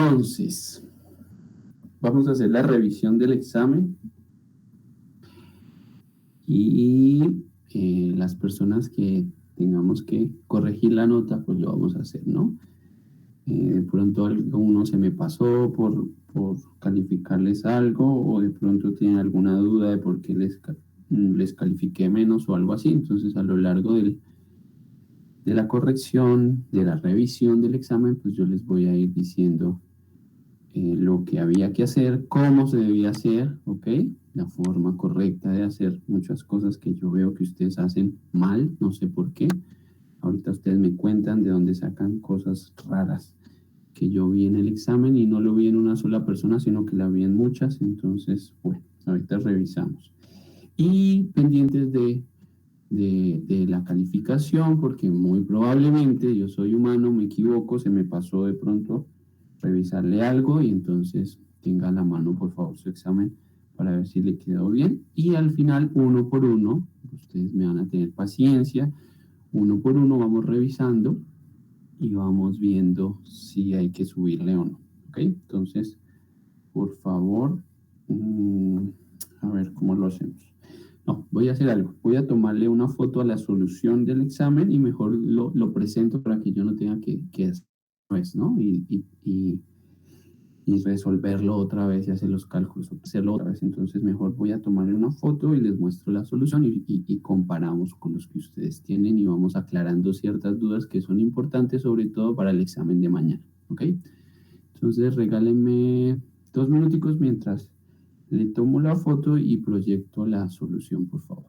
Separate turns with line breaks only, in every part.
Entonces, vamos a hacer la revisión del examen y las personas que tengamos que corregir la nota, pues lo vamos a hacer, ¿no? De pronto alguno se me pasó por calificarles algo o de pronto tienen alguna duda de por qué les califiqué menos o algo así. Entonces, a lo largo de la corrección, de la revisión del examen, pues yo les voy a ir diciendo lo que había que hacer, cómo se debía hacer, ¿ok? La forma correcta de hacer muchas cosas que yo veo que ustedes hacen mal, no sé por qué. Ahorita ustedes me cuentan de dónde sacan cosas raras que yo vi en el examen y no lo vi en una sola persona, sino que la vi en muchas. Entonces, bueno, ahorita revisamos. Y pendientes de la calificación, porque muy probablemente yo soy humano, me equivoco, se me pasó de pronto revisarle algo y entonces tenga a la mano, por favor, su examen para ver si le quedó bien. Y al final, uno por uno, ustedes me van a tener paciencia, uno por uno vamos revisando y vamos viendo si hay que subirle o no. ¿Ok? Entonces, por favor, a ver cómo lo hacemos. No, voy a hacer algo. Voy a tomarle una foto a la solución del examen y mejor lo presento para que yo no tenga que hacer, pues, ¿no? Y resolverlo otra vez y hacer los cálculos, hacerlo otra vez. Entonces, mejor voy a tomarle una foto y les muestro la solución y comparamos con los que ustedes tienen y vamos aclarando ciertas dudas que son importantes, sobre todo para el examen de mañana. ¿Ok? Entonces, regálenme 2 minuticos mientras le tomo la foto y proyecto la solución, por favor.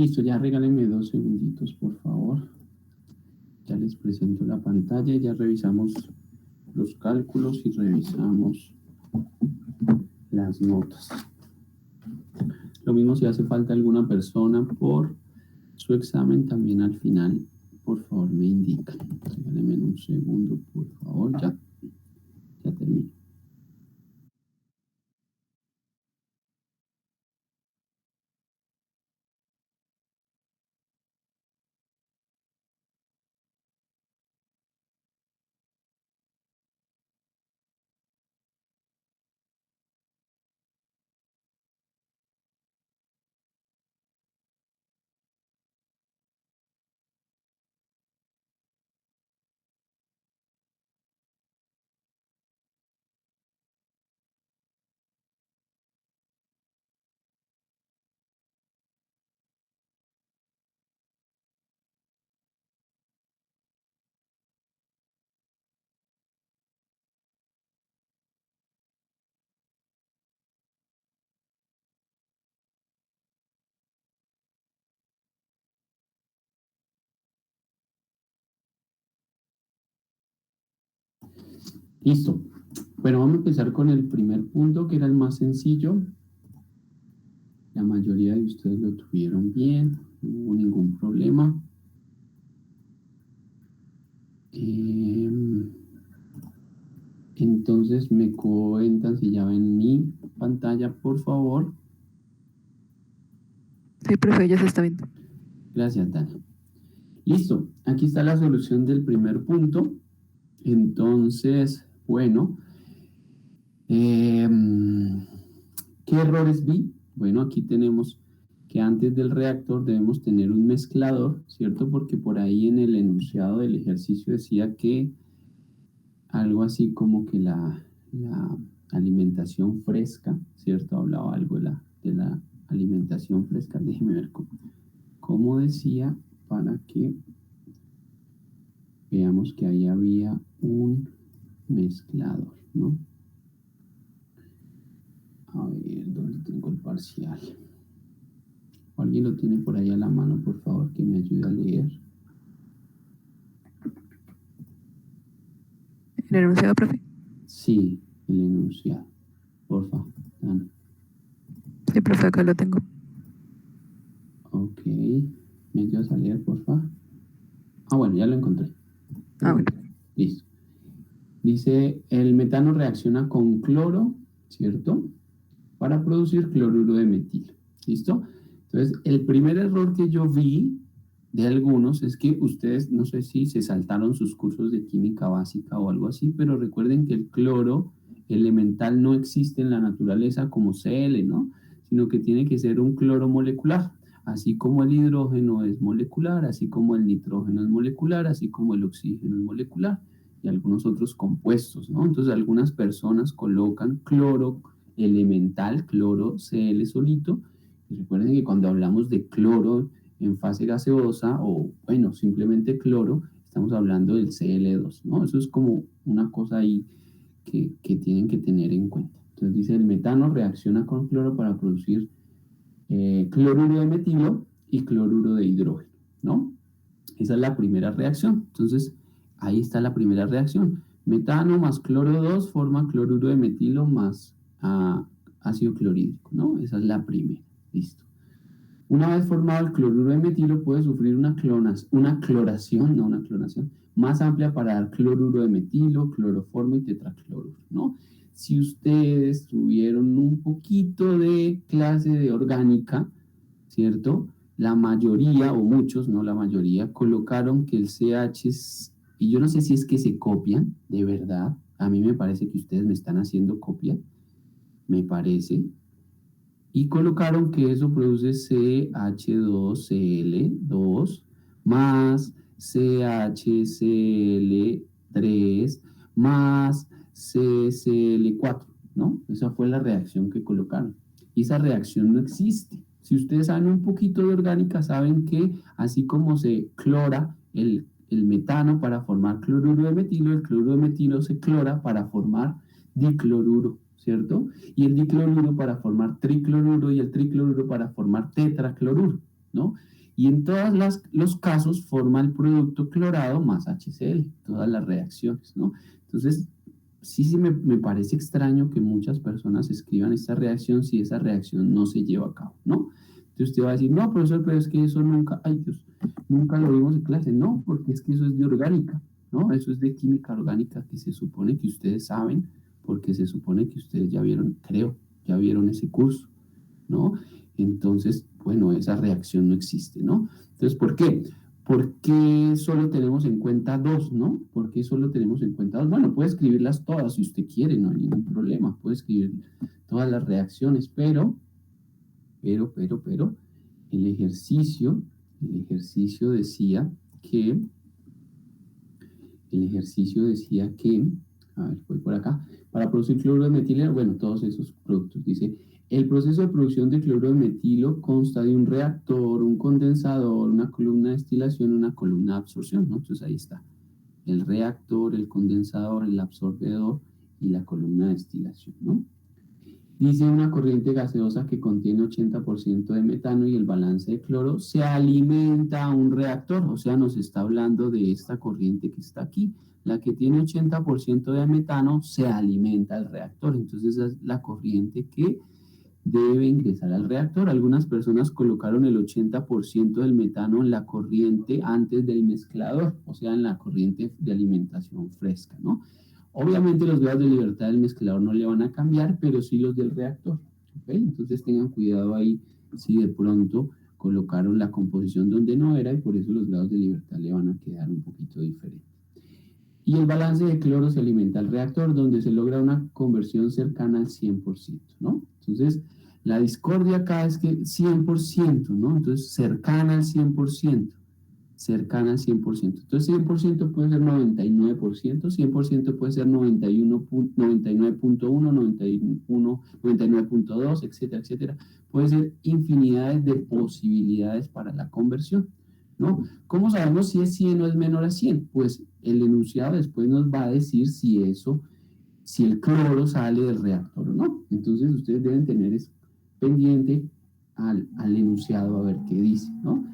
Listo, ya regálenme 2 segunditos, por favor. Ya les presento la pantalla, ya revisamos los cálculos y revisamos las notas. Lo mismo si hace falta alguna persona por su examen, también al final, por favor, me indican. Regálenme un segundo, por favor, ya termino. Listo. Bueno, vamos a empezar con el primer punto, que era el más sencillo. La mayoría de ustedes lo tuvieron bien, no hubo ningún problema. Entonces me cuentan si ya ven mi pantalla, por favor.
Sí, profe, ya se está viendo.
Gracias, Dani. Listo, aquí está la solución del primer punto. Entonces, bueno, ¿qué errores vi? Bueno, aquí tenemos que antes del reactor debemos tener un mezclador, ¿cierto? Porque por ahí en el enunciado del ejercicio decía que algo así como que la alimentación fresca, ¿cierto? Hablaba algo de la alimentación fresca. Déjeme ver cómo decía para que veamos que ahí había un mezclador, ¿no? A ver, ¿dónde tengo el parcial? ¿Alguien lo tiene por ahí a la mano, por favor, que me ayude a leer?
¿El enunciado, profe?
Sí, el enunciado. Por favor, Dan.
Sí, profe, acá lo tengo.
Ok. ¿Me ayudas a leer, por favor? Ah, bueno, ya lo encontré.
Ah, bueno.
Listo. Dice, el metano reacciona con cloro, ¿cierto? Para producir cloruro de metilo. ¿Listo? Entonces, el primer error que yo vi de algunos es que ustedes, no sé si se saltaron sus cursos de química básica o algo así, pero recuerden que el cloro elemental no existe en la naturaleza como Cl, ¿no? Sino que tiene que ser un cloro molecular, así como el hidrógeno es molecular, así como el nitrógeno es molecular, así como el oxígeno es molecular y algunos otros compuestos, ¿no? Entonces algunas personas colocan cloro elemental, cloro Cl solito, y recuerden que cuando hablamos de cloro en fase gaseosa o, bueno, simplemente cloro, estamos hablando del Cl2, ¿no? Eso es como una cosa ahí que tienen que tener en cuenta. Entonces dice, el metano reacciona con cloro para producir cloruro de metilo y cloruro de hidrógeno, ¿no? Esa es la primera reacción. Entonces, ahí está la primera reacción. Metano más cloro 2 forma cloruro de metilo más ácido clorhídrico, ¿no? Esa es la primera. Listo. Una vez formado el cloruro de metilo puede sufrir una cloración más amplia para dar cloruro de metilo, cloroformo y tetracloruro, ¿no? Si ustedes tuvieron un poquito de clase de orgánica, ¿cierto? La mayoría, o muchos, no la mayoría, colocaron que el CH es, y yo no sé si es que se copian, de verdad, a mí me parece que ustedes me están haciendo copia, me parece, y colocaron que eso produce CH2Cl2 más CHCl3 más CCl4, ¿no? Esa fue la reacción que colocaron. Y esa reacción no existe. Si ustedes saben un poquito de orgánica, saben que así como se clora el metano para formar cloruro de metilo, el cloruro de metilo se clora para formar dicloruro, ¿cierto? Y el dicloruro para formar tricloruro y el tricloruro para formar tetracloruro, ¿no? Y en todos los casos forma el producto clorado más HCl, todas las reacciones, ¿no? Entonces, sí me parece extraño que muchas personas escriban esta reacción si esa reacción no se lleva a cabo, ¿no? Entonces usted va a decir, no, profesor, pero es que eso nunca, ay Dios, nunca lo vimos en clase. No, porque es que eso es de orgánica, ¿no? Eso es de química orgánica que se supone que ustedes saben, porque se supone que ustedes ya vieron, creo, ya vieron ese curso, ¿no? Entonces, bueno, esa reacción no existe, ¿no? Entonces, ¿por qué? ¿Por qué solo tenemos en cuenta dos, no? ¿Por qué solo tenemos en cuenta dos? Bueno, puede escribirlas todas si usted quiere, no hay ningún problema. Puede escribir todas las reacciones, pero, el ejercicio decía que, a ver, voy por acá, para producir cloruro de metileno, bueno, todos esos productos, dice, el proceso de producción de cloruro de metilo consta de un reactor, un condensador, una columna de destilación, una columna de absorción, ¿no? Entonces ahí está, el reactor, el condensador, el absorbedor y la columna de destilación, ¿no? Dice una corriente gaseosa que contiene 80% de metano y el balance de cloro se alimenta a un reactor, o sea, nos está hablando de esta corriente que está aquí. La que tiene 80% de metano se alimenta al reactor, entonces esa es la corriente que debe ingresar al reactor. Algunas personas colocaron el 80% del metano en la corriente antes del mezclador, o sea, en la corriente de alimentación fresca, ¿no? Obviamente los grados de libertad del mezclador no le van a cambiar, pero sí los del reactor, ¿ok? Entonces tengan cuidado ahí si de pronto colocaron la composición donde no era y por eso los grados de libertad le van a quedar un poquito diferentes. Y el balance de cloro se alimenta al reactor, donde se logra una conversión cercana al 100%, ¿no? Entonces, la discordia acá es que 100%, ¿no? Entonces, cercana al 100%, cercana al 100%. Entonces, 100% puede ser 99%, 100% puede ser 99.1, 91, 99.2, etcétera, etcétera. Puede ser infinidades de posibilidades para la conversión, ¿no? ¿Cómo sabemos si es 100 o es menor a 100? Pues el enunciado después nos va a decir si el cloro sale del reactor o no. Entonces ustedes deben tener pendiente al enunciado a ver qué dice, ¿no?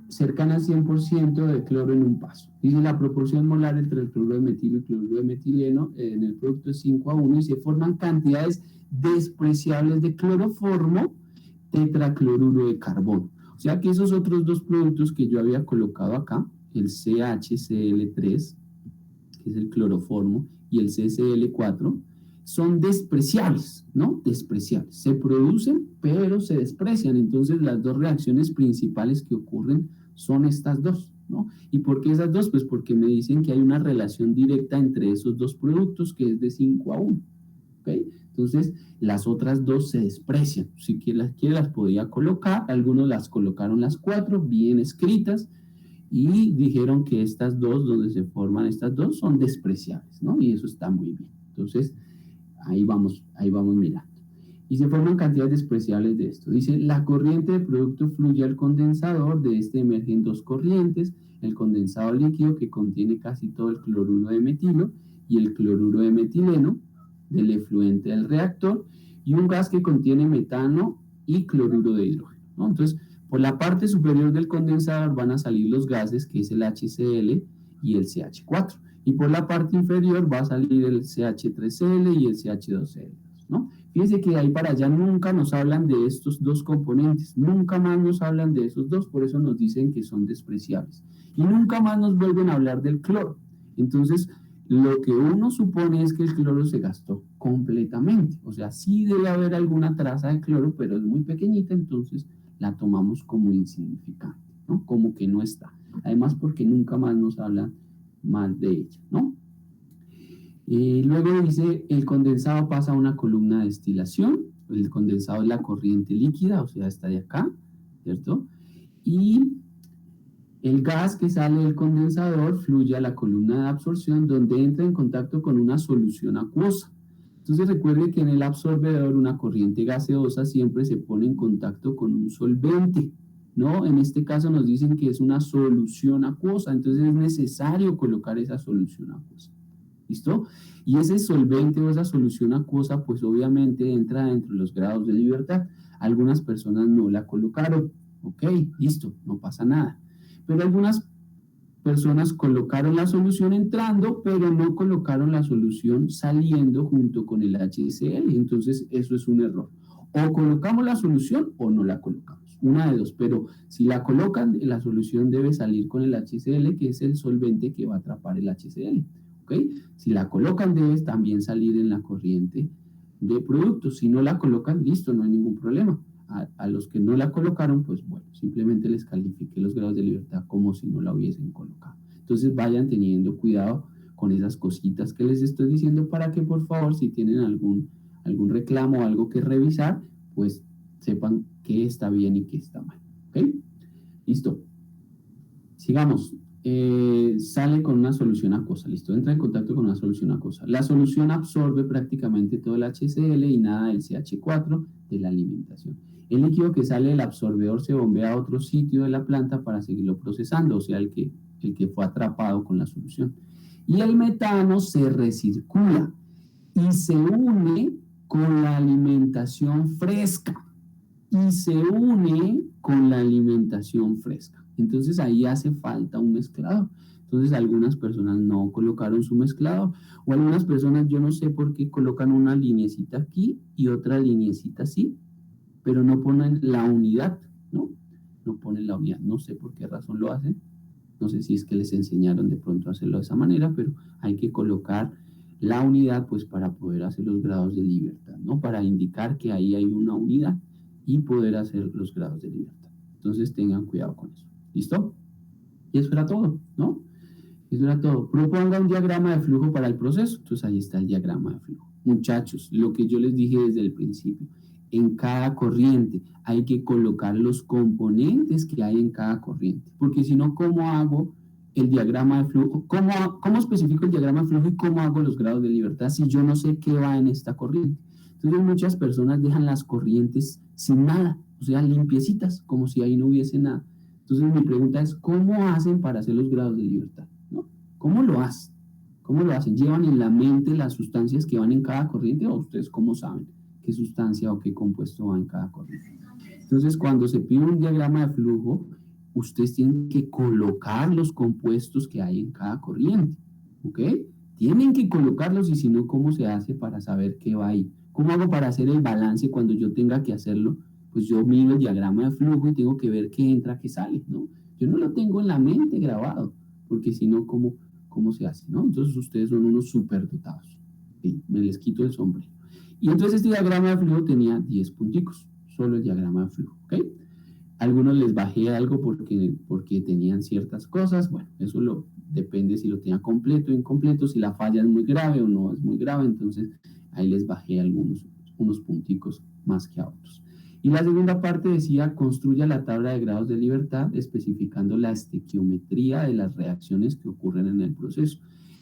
Cercana al 100% de cloro en un paso. Dice la proporción molar entre el cloruro de metilo y cloruro de metileno en el producto es 5:1 y se forman cantidades despreciables de cloroformo, tetracloruro de carbono. O sea que esos otros dos productos que yo había colocado acá, el CHCl3, que es el cloroformo, y el CCl4, son despreciables, ¿no? Despreciables. Se producen, pero se desprecian. Entonces, las dos reacciones principales que ocurren son estas dos, ¿no? ¿Y por qué esas dos? Pues porque me dicen que hay una relación directa entre esos dos productos que es de 5:1, ¿ok? Entonces, las otras dos se desprecian. Si las quiere, las podía colocar. Algunos las colocaron las 4, bien escritas, y dijeron que estas dos, donde se forman estas dos, son despreciables, ¿no? Y eso está muy bien. Entonces, ahí vamos mirando. Y se forman cantidades despreciables de esto. Dice, la corriente de producto fluye al condensador, de este emergen dos corrientes, el condensado líquido que contiene casi todo el cloruro de metilo y el cloruro de metileno del efluente del reactor y un gas que contiene metano y cloruro de hidrógeno, ¿no? Entonces, por la parte superior del condensador van a salir los gases, que es el HCl y el CH4. Y por la parte inferior va a salir el CH3Cl y el CH2Cl, ¿no? Fíjense que de ahí para allá nunca nos hablan de estos dos componentes, nunca más nos hablan de esos dos, por eso nos dicen que son despreciables. Y nunca más nos vuelven a hablar del cloro. Entonces, lo que uno supone es que el cloro se gastó completamente. O sea, sí debe haber alguna traza de cloro, pero es muy pequeñita, entonces la tomamos como insignificante, ¿no? Como que no está. Además, porque nunca más nos hablan más de ella, ¿no? Luego dice, el condensado pasa a una columna de destilación. El condensado es la corriente líquida, o sea, está de acá, ¿cierto? Y el gas que sale del condensador fluye a la columna de absorción, donde entra en contacto con una solución acuosa. Entonces recuerde que en el absorbedor una corriente gaseosa siempre se pone en contacto con un solvente, ¿no? En este caso nos dicen que es una solución acuosa, entonces es necesario colocar esa solución acuosa. ¿Listo? Y ese solvente o esa solución acuosa, pues obviamente entra dentro de los grados de libertad. Algunas personas no la colocaron, Ok, listo, no pasa nada. Pero algunas personas colocaron la solución entrando, pero no colocaron la solución saliendo junto con el HCl. Entonces, eso es un error. O colocamos la solución o no la colocamos. Una de dos. Pero si la colocan, la solución debe salir con el HCl, que es el solvente que va a atrapar el HCl. ¿Ok? Si la colocan, debe también salir en la corriente de productos. Si no la colocan, listo, no hay ningún problema. A los que no la colocaron, pues bueno, simplemente les califiqué los grados de libertad como si no la hubiesen colocado. Entonces vayan teniendo cuidado con esas cositas que les estoy diciendo para que por favor, si tienen algún reclamo o algo que revisar, pues sepan qué está bien y qué está mal. ¿Ok? Listo. Sigamos. Sale con una solución acuosa, listo, entra en contacto con una solución acuosa. La solución absorbe prácticamente todo el HCl y nada del CH4 de la alimentación. El líquido que sale del absorbedor se bombea a otro sitio de la planta para seguirlo procesando, o sea, el que fue atrapado con la solución. Y el metano se recircula y se une con la alimentación fresca. Entonces ahí hace falta un mezclador. Entonces algunas personas no colocaron su mezclador o algunas personas, yo no sé por qué, colocan una linecita aquí y otra linecita así, pero no ponen la unidad, ¿no? No ponen la unidad, no sé por qué razón lo hacen. No sé si es que les enseñaron de pronto a hacerlo de esa manera, pero hay que colocar la unidad pues para poder hacer los grados de libertad, ¿no? Para indicar que ahí hay una unidad y poder hacer los grados de libertad. Entonces tengan cuidado con eso. ¿Listo? Y eso era todo, ¿no? Eso era todo. Proponga un diagrama de flujo para el proceso. Entonces ahí está el diagrama de flujo. Muchachos, lo que yo les dije desde el principio, en cada corriente hay que colocar los componentes que hay en cada corriente. Porque si no, ¿cómo hago el diagrama de flujo? ¿Cómo especifico el diagrama de flujo y cómo hago los grados de libertad si yo no sé qué va en esta corriente? Entonces muchas personas dejan las corrientes sin nada, o sea, limpiecitas, como si ahí no hubiese nada. Entonces mi pregunta es, ¿cómo hacen para hacer los grados de libertad? ¿No? ¿Cómo lo hacen? ¿Cómo lo hacen? ¿Llevan en la mente las sustancias que van en cada corriente o ustedes cómo saben qué sustancia o qué compuesto va en cada corriente? Entonces, cuando se pide un diagrama de flujo, ustedes tienen que colocar los compuestos que hay en cada corriente, ¿ok? Tienen que colocarlos y si no, ¿cómo se hace para saber qué va ahí? ¿Cómo hago para hacer el balance cuando yo tenga que hacerlo? Pues yo miro el diagrama de flujo y tengo que ver qué entra, qué sale, ¿no? Yo no lo tengo en la mente grabado, porque si no, ¿cómo se hace, no? Entonces ustedes son unos superdotados. ¿Sí? Me les quito el sombrero. Y entonces este diagrama de flujo tenía 10 punticos, solo el diagrama de flujo, ¿ok? Algunos les bajé algo porque tenían ciertas cosas, bueno, eso depende si lo tenía completo o incompleto, si la falla es muy grave o no es muy grave, entonces ahí les bajé unos punticos más que a otros. Y la segunda parte decía, construya la tabla de grados de libertad especificando la estequiometría de las reacciones que ocurren en el proceso.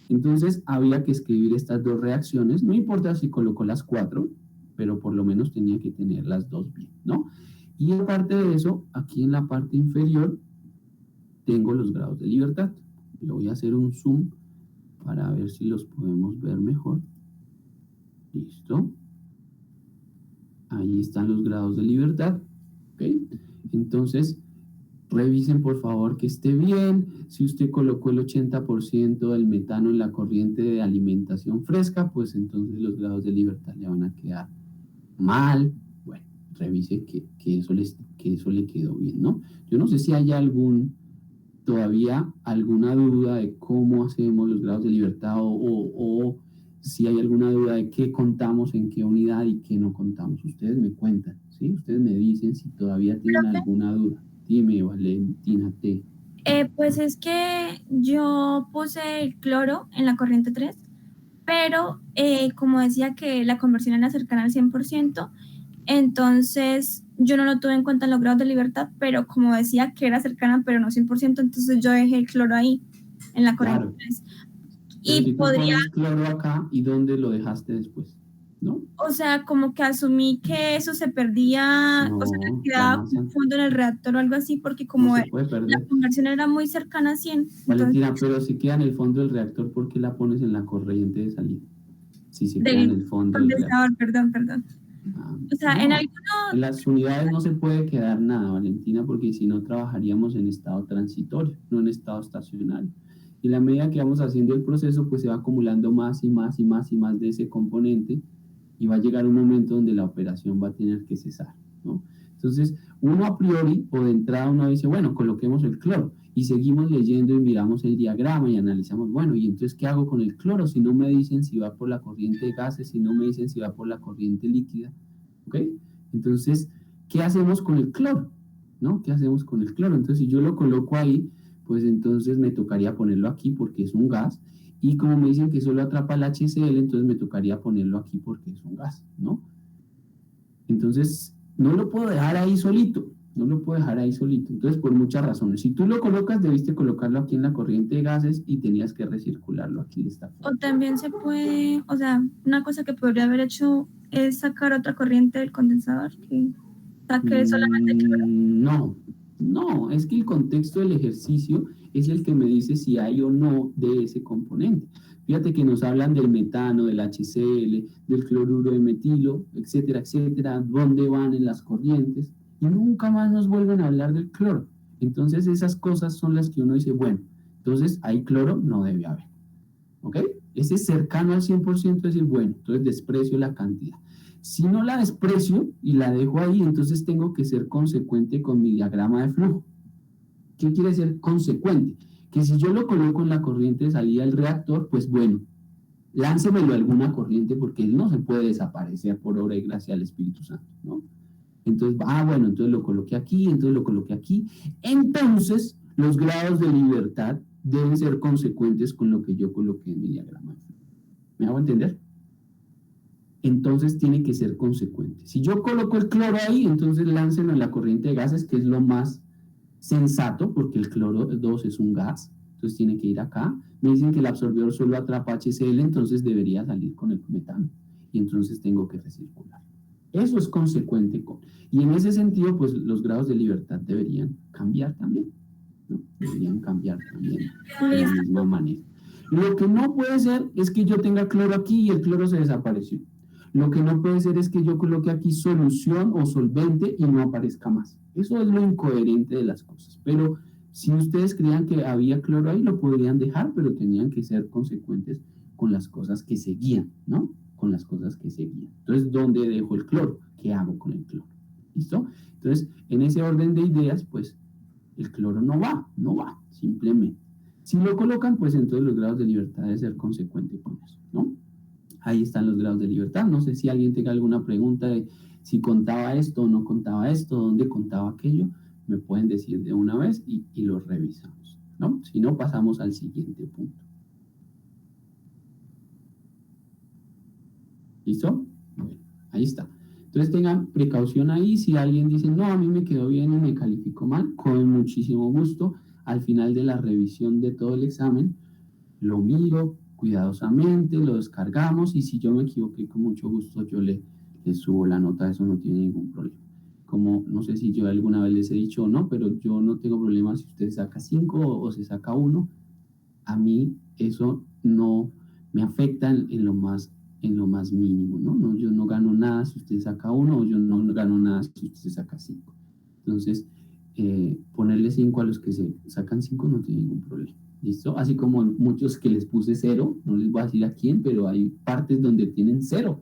Entonces había que escribir estas dos reacciones, no importa si colocó las 4, pero por lo menos tenía que tener las dos bien, ¿no? Y aparte de eso, aquí en la parte inferior tengo los grados de libertad. Le voy a hacer un zoom para ver si los podemos ver mejor. Listo. Ahí están los grados de libertad. ¿Ok? Entonces, revisen por favor que esté bien. Si usted colocó el 80% del metano en la corriente de alimentación fresca, pues entonces los grados de libertad le van a quedar mal. Bueno, revise que eso le quedó bien, ¿no? Yo no sé si hay todavía alguna duda de cómo hacemos los grados de libertad o si hay alguna duda de qué contamos en qué unidad y qué no contamos. Ustedes me cuentan, ¿sí? Ustedes me dicen si todavía tienen alguna duda. Dime, Valentina T.
Pues es que yo puse el cloro en la corriente 3, pero como decía que la conversión era cercana al 100%, entonces yo no lo tuve en cuenta en los grados de libertad, pero como decía que era cercana pero no 100%, entonces yo dejé el cloro ahí, en la corriente 3.
Pero si tú pones cloro acá, ¿y dónde lo dejaste después? ¿No?
O sea, como que asumí que eso se perdía, o sea, que quedaba un fondo en el reactor o algo así, porque como la conversión era muy cercana a 100.
Valentina, entonces, pero si queda en el fondo del reactor, ¿por qué la pones en la corriente de salida? Si se queda en el fondo del reactor.
Perdón. O sea,
No,
en
en las unidades no se puede quedar nada, Valentina, porque si no trabajaríamos en estado transitorio, no en estado estacionario. Y la medida que vamos haciendo el proceso, pues se va acumulando más y más y más y más de ese componente y va a llegar un momento donde la operación va a tener que cesar, ¿no? Entonces, uno a priori o de entrada uno dice, bueno, coloquemos el cloro y seguimos leyendo y miramos el diagrama y analizamos, bueno, ¿y entonces qué hago con el cloro? Si no me dicen si va por la corriente de gases, si no me dicen si va por la corriente líquida, ¿ok? Entonces, ¿qué hacemos con el cloro? ¿No? ¿Qué hacemos con el cloro? Entonces, si yo lo coloco ahí, pues entonces me tocaría ponerlo aquí porque es un gas, y como me dicen que solo atrapa el HCl, entonces me tocaría ponerlo aquí porque es un gas, ¿no? Entonces, no lo puedo dejar ahí solito, no lo puedo dejar ahí solito. Entonces, por muchas razones. Si tú lo colocas, debiste colocarlo aquí en la corriente de gases y tenías que recircularlo aquí de esta forma.
o también se puede, o sea, una cosa que podría haber hecho es sacar otra corriente del condensador que saque solamente cloro.
No, no, es que el contexto del ejercicio es el que me dice si hay o no de ese componente. Fíjate que nos hablan del metano, del HCl, del cloruro de metilo, etcétera, etcétera, dónde van en las corrientes, y nunca más nos vuelven a hablar del cloro. Entonces esas cosas son las que uno dice, bueno, entonces hay cloro, no debe haber, ¿ok? Ese es cercano al 100% es decir, bueno, entonces desprecio la cantidad. Si no la desprecio y la dejo ahí, entonces tengo que ser consecuente con mi diagrama de flujo. ¿Qué quiere ser consecuente? Que si yo lo coloco en la corriente de salida del reactor, pues bueno, láncemelo a alguna corriente porque él no se puede desaparecer por obra y gracia del Espíritu Santo, ¿no? Entonces, bueno, entonces lo coloqué aquí, entonces lo coloqué aquí. Entonces, los grados de libertad deben ser consecuentes con lo que yo coloqué en mi diagrama de flujo. ¿Me hago entender? Entonces tiene que ser consecuente. Si yo coloco el cloro ahí, entonces láncelo en la corriente de gases, que es lo más sensato, porque el cloro 2 es un gas, entonces tiene que ir acá. Me dicen que el absorbedor solo atrapa HCl, entonces debería salir con el metano, y entonces tengo que recircular. Eso es consecuente con. Y en ese sentido, pues los grados de libertad deberían cambiar también, ¿no? Deberían cambiar también de la misma manera. Lo que no puede ser es que yo tenga cloro aquí y el cloro se desapareció. Lo que no puede ser es que yo coloque aquí solución o solvente y no aparezca más. Eso es lo incoherente de las cosas. Pero si ustedes creían que había cloro ahí, lo podrían dejar, pero tenían que ser consecuentes con las cosas que seguían, ¿no? Con las cosas que seguían. Entonces, ¿dónde dejo el cloro? ¿Qué hago con el cloro? ¿Listo? Entonces, en ese orden de ideas, pues, el cloro no va, simplemente. Si lo colocan, pues entonces los grados de libertad deben ser consecuentes con eso, ¿no? Ahí están los grados de libertad. No sé si alguien tenga alguna pregunta de si contaba esto o no contaba esto, dónde contaba aquello, me pueden decir de una vez y lo revisamos, ¿no? Si no, pasamos al siguiente punto. ¿Listo? Bueno, ahí está. Entonces tengan precaución ahí. Si alguien dice, no, a mí me quedó bien y me calificó mal, con muchísimo gusto, al final de la revisión de todo el examen, lo miro cuidadosamente, lo descargamos y si yo me equivoqué, con mucho gusto yo le subo la nota, eso no tiene ningún problema. Como no sé si yo alguna vez les he dicho o no, pero yo no tengo problema si usted saca 5 o se saca 1. A mí eso no me afecta en lo más mínimo, ¿no? No, yo no gano nada si usted saca 1 o yo no gano nada si usted saca 5. Entonces, ponerle 5 a los que se sacan 5 no tiene ningún problema. ¿Listo? Así como muchos que les puse 0, no les voy a decir a quién, pero hay partes donde tienen 0.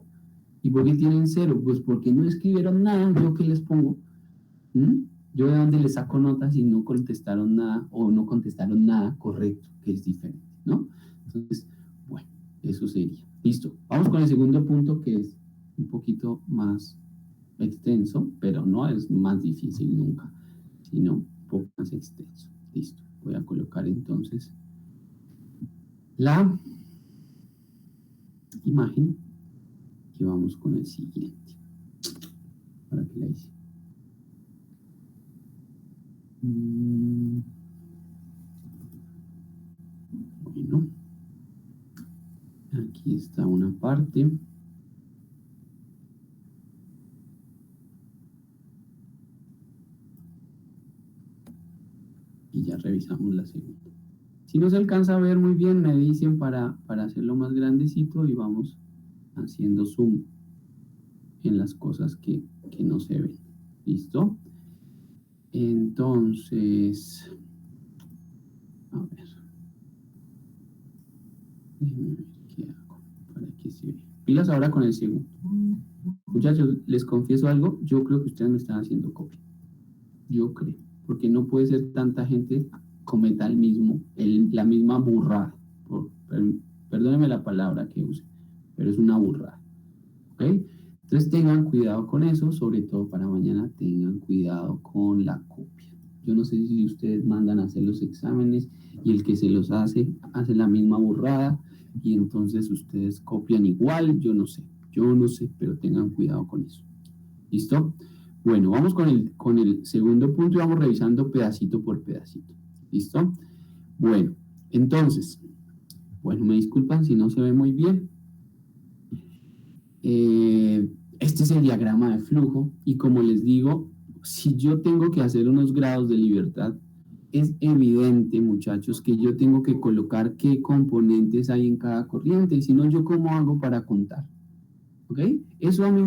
¿Y por qué tienen 0? Pues porque no escribieron nada, yo que les pongo. Yo de dónde les saco notas y no contestaron nada o no contestaron nada correcto, que es diferente, ¿no? Entonces, bueno, eso sería. Listo. Vamos con el segundo punto que es un poquito más extenso, pero no es más difícil nunca, sino un poco más extenso. Listo. Voy a colocar entonces la imagen y vamos con el siguiente. Para que la hice. Bueno, aquí está una parte. Y ya revisamos la segunda. Si no se alcanza a ver muy bien, me dicen para hacerlo más grandecito y vamos haciendo zoom en las cosas que no se ven. ¿Listo? Entonces, a ver. Déjenme ver qué hago para que se vea. Pilas ahora con el segundo. Muchachos, les confieso algo, yo creo que ustedes me están haciendo copia. Yo creo, porque no puede ser tanta gente cometa la misma burrada. Perdónenme la palabra que use, pero es una burrada. ¿Ok? Entonces tengan cuidado con eso, sobre todo para mañana tengan cuidado con la copia. Yo no sé si ustedes mandan a hacer los exámenes y el que se los hace la misma burrada y entonces ustedes copian igual, yo no sé, pero tengan cuidado con eso. ¿Listo? Bueno, vamos con el segundo punto y vamos revisando pedacito por pedacito. ¿Listo? Bueno, entonces, bueno, me disculpan si no se ve muy bien. Este es el diagrama de flujo y como les digo, si yo tengo que hacer unos grados de libertad, es evidente, muchachos, que yo tengo que colocar qué componentes hay en cada corriente y si no, ¿yo cómo hago para contar? ¿Ok? Eso a mí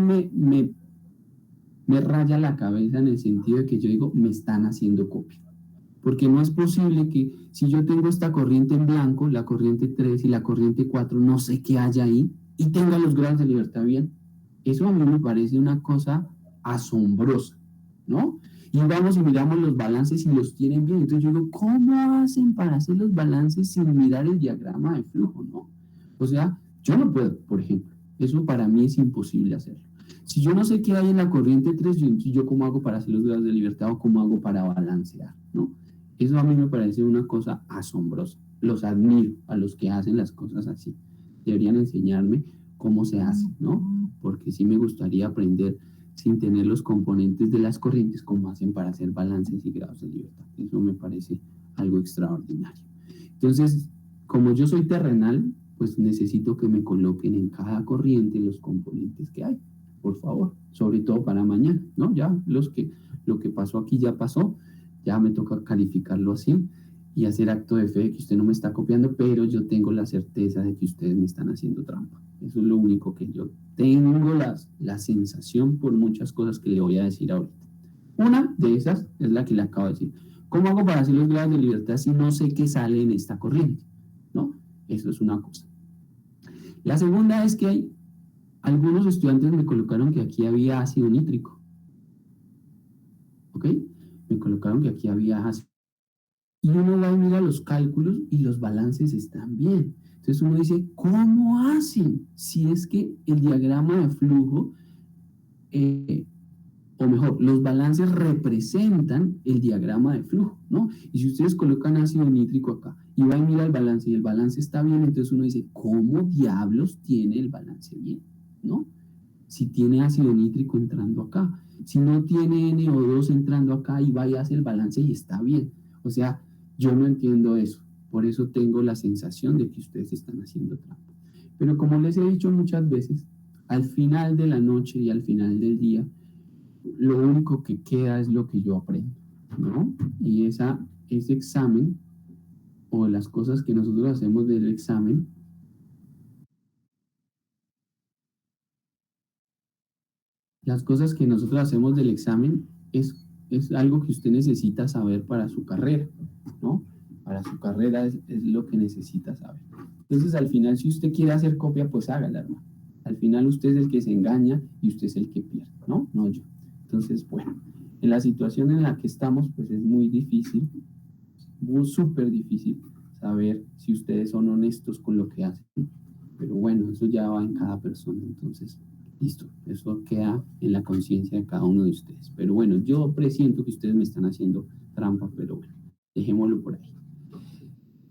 me raya la cabeza en el sentido de que yo digo, me están haciendo copia. Porque no es posible que si yo tengo esta corriente en blanco, la corriente 3 y la corriente 4, no sé qué haya ahí, y tenga los grados de libertad bien. Eso a mí me parece una cosa asombrosa, ¿no? Y vamos y miramos los balances y los tienen bien. Entonces yo digo, ¿cómo hacen para hacer los balances sin mirar el diagrama de flujo, no? O sea, yo no puedo, por ejemplo. Eso para mí es imposible hacerlo. Si yo no sé qué hay en la corriente 3, yo cómo hago para hacer los grados de libertad o cómo hago para balancear, ¿no? Eso a mí me parece una cosa asombrosa. Los admiro a los que hacen las cosas así. Deberían enseñarme cómo se hace, ¿no? Porque sí me gustaría aprender sin tener los componentes de las corrientes, cómo hacen para hacer balances y grados de libertad. Eso me parece algo extraordinario. Entonces, como yo soy terrenal, pues necesito que me coloquen en cada corriente los componentes que hay, por favor, sobre todo para mañana, ¿no? Ya lo que pasó aquí ya pasó, ya me toca calificarlo así y hacer acto de fe de que usted no me está copiando, pero yo tengo la certeza de que ustedes me están haciendo trampa. Eso es lo único que yo tengo la sensación por muchas cosas que le voy a decir ahorita. Una de esas es la que le acabo de decir. ¿Cómo hago para hacer los grados de libertad si no sé qué sale en esta corriente? ¿No? Eso es una cosa. La segunda es que algunos estudiantes me colocaron que aquí había ácido nítrico. ¿Ok? Me colocaron que aquí había ácido. Y uno va y mira los cálculos y los balances están bien. Entonces uno dice, ¿cómo hacen? Si es que el diagrama de flujo, o mejor, los balances representan el diagrama de flujo, ¿no? Y si ustedes colocan ácido nítrico acá y va y mira el balance y el balance está bien, entonces uno dice, ¿cómo diablos tiene el balance bien? ¿No? Si tiene ácido nítrico entrando acá, si no tiene NO2 entrando acá y va y hace el balance y está bien. O sea, yo no entiendo eso. Por eso tengo la sensación de que ustedes están haciendo trampa. Pero como les he dicho muchas veces, al final de la noche y al final del día, lo único que queda es lo que yo aprendo, ¿no? Y ese examen, o las cosas que nosotros hacemos del examen, las cosas que nosotros hacemos del examen es algo que usted necesita saber para su carrera, ¿no? Para su carrera es lo que necesita saber. Entonces, al final, si usted quiere hacer copia, pues hágala, hermano. Al final, usted es el que se engaña y usted es el que pierde, ¿no? No yo. Entonces, bueno, en la situación en la que estamos, pues es muy difícil, súper difícil saber si ustedes son honestos con lo que hacen. Pero bueno, eso ya va en cada persona, entonces, listo, eso queda en la conciencia de cada uno de ustedes. Pero bueno, yo presiento que ustedes me están haciendo trampa, pero bueno, dejémoslo por ahí.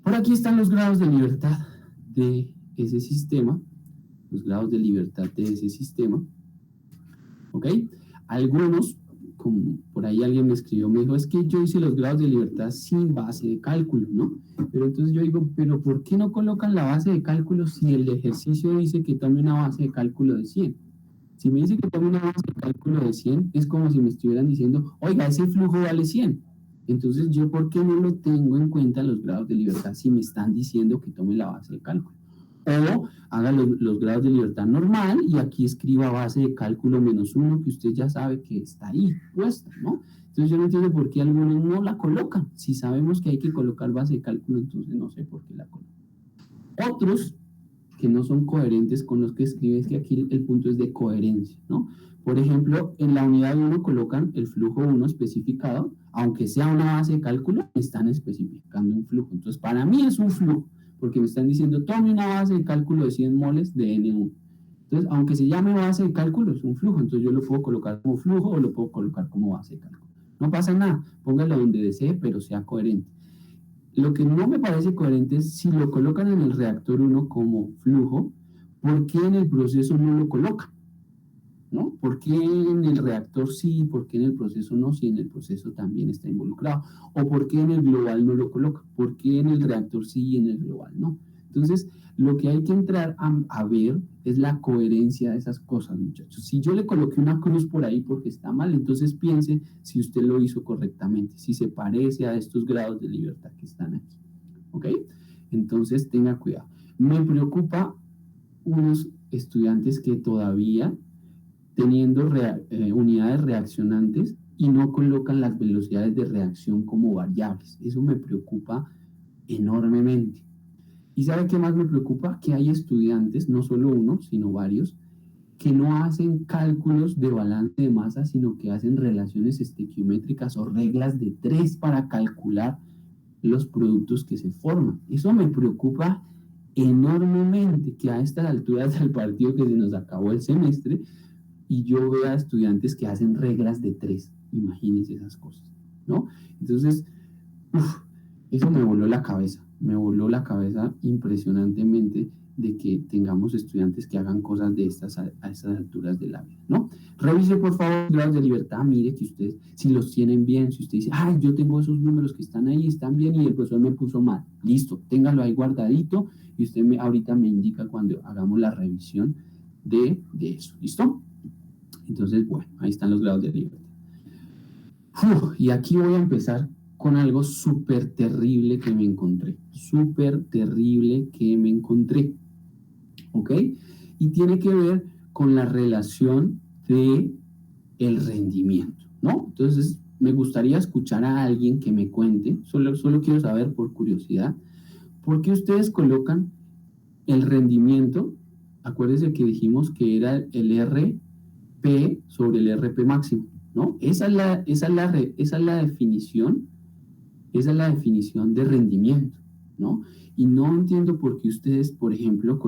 Por aquí están los grados de libertad de ese sistema, los grados de libertad de ese sistema, ¿ok? Algunos, como por ahí alguien me escribió, me dijo, es que yo hice los grados de libertad sin base de cálculo, ¿no? Pero entonces yo digo, ¿pero por qué no colocan la base de cálculo si el ejercicio dice que tome una base de cálculo de 100? Si me dice que tome una base de cálculo de 100, es como si me estuvieran diciendo, oiga, ese flujo vale 100. Entonces, ¿yo por qué no lo tengo en cuenta los grados de libertad si me están diciendo que tome la base de cálculo? O haga los grados de libertad normal y aquí escriba base de cálculo -1, que usted ya sabe que está ahí puesta, ¿no? Entonces yo no entiendo por qué algunos no la colocan. Si sabemos que hay que colocar base de cálculo, entonces no sé por qué la colocan. Otros que no son coherentes con los que escriben, es que aquí el punto es de coherencia, ¿no? Por ejemplo, en la unidad 1 colocan el flujo 1 especificado, aunque sea una base de cálculo, están especificando un flujo. Entonces, para mí es un flujo, porque me están diciendo, tome una base de cálculo de 100 moles de N1. Entonces, aunque se llame base de cálculo, es un flujo. Entonces, yo lo puedo colocar como flujo o lo puedo colocar como base de cálculo. No pasa nada, póngalo donde desee, pero sea coherente. Lo que no me parece coherente es si lo colocan en el reactor 1 como flujo, ¿por qué en el proceso no lo colocan? ¿No? ¿Por qué en el reactor sí? ¿Por qué en el proceso no? Si en el proceso también está involucrado. ¿O por qué en el global no lo coloca? ¿Por qué en el reactor sí y en el global no? Entonces, lo que hay que entrar a ver es la coherencia de esas cosas, muchachos. Si yo le coloqué una cruz por ahí porque está mal, entonces piense si usted lo hizo correctamente, si se parece a estos grados de libertad que están aquí. ¿Ok? Entonces, tenga cuidado. Me preocupa unos estudiantes que todavía teniendo unidades reaccionantes y no colocan las velocidades de reacción como variables. Eso me preocupa enormemente. ¿Y sabe qué más me preocupa? Que hay estudiantes, no solo uno, sino varios, que no hacen cálculos de balance de masa, sino que hacen relaciones estequiométricas o reglas de 3 para calcular los productos que se forman. Eso me preocupa enormemente, que a estas alturas del partido que se nos acabó el semestre, y yo veo a estudiantes que hacen reglas de 3, imagínense esas cosas, ¿no? Entonces, eso me voló la cabeza impresionantemente de que tengamos estudiantes que hagan cosas de estas a estas alturas de la vida, ¿no? Revise por favor los grados de libertad, mire que ustedes, si los tienen bien, si usted dice, ay, yo tengo esos números que están ahí, están bien y el profesor me puso mal, listo, téngalo ahí guardadito y usted ahorita me indica cuando hagamos la revisión de eso, ¿listo? Entonces, bueno, ahí están los grados de libertad. Y aquí voy a empezar con algo súper terrible que me encontré. ¿Ok? Y tiene que ver con la relación de el rendimiento, ¿no? Entonces, me gustaría escuchar a alguien que me cuente, solo quiero saber por curiosidad, ¿por qué ustedes colocan el rendimiento? Acuérdense que dijimos que era el R P sobre el RP máximo, ¿no? Esa es la definición de rendimiento, ¿no? Y no entiendo por qué ustedes, por ejemplo,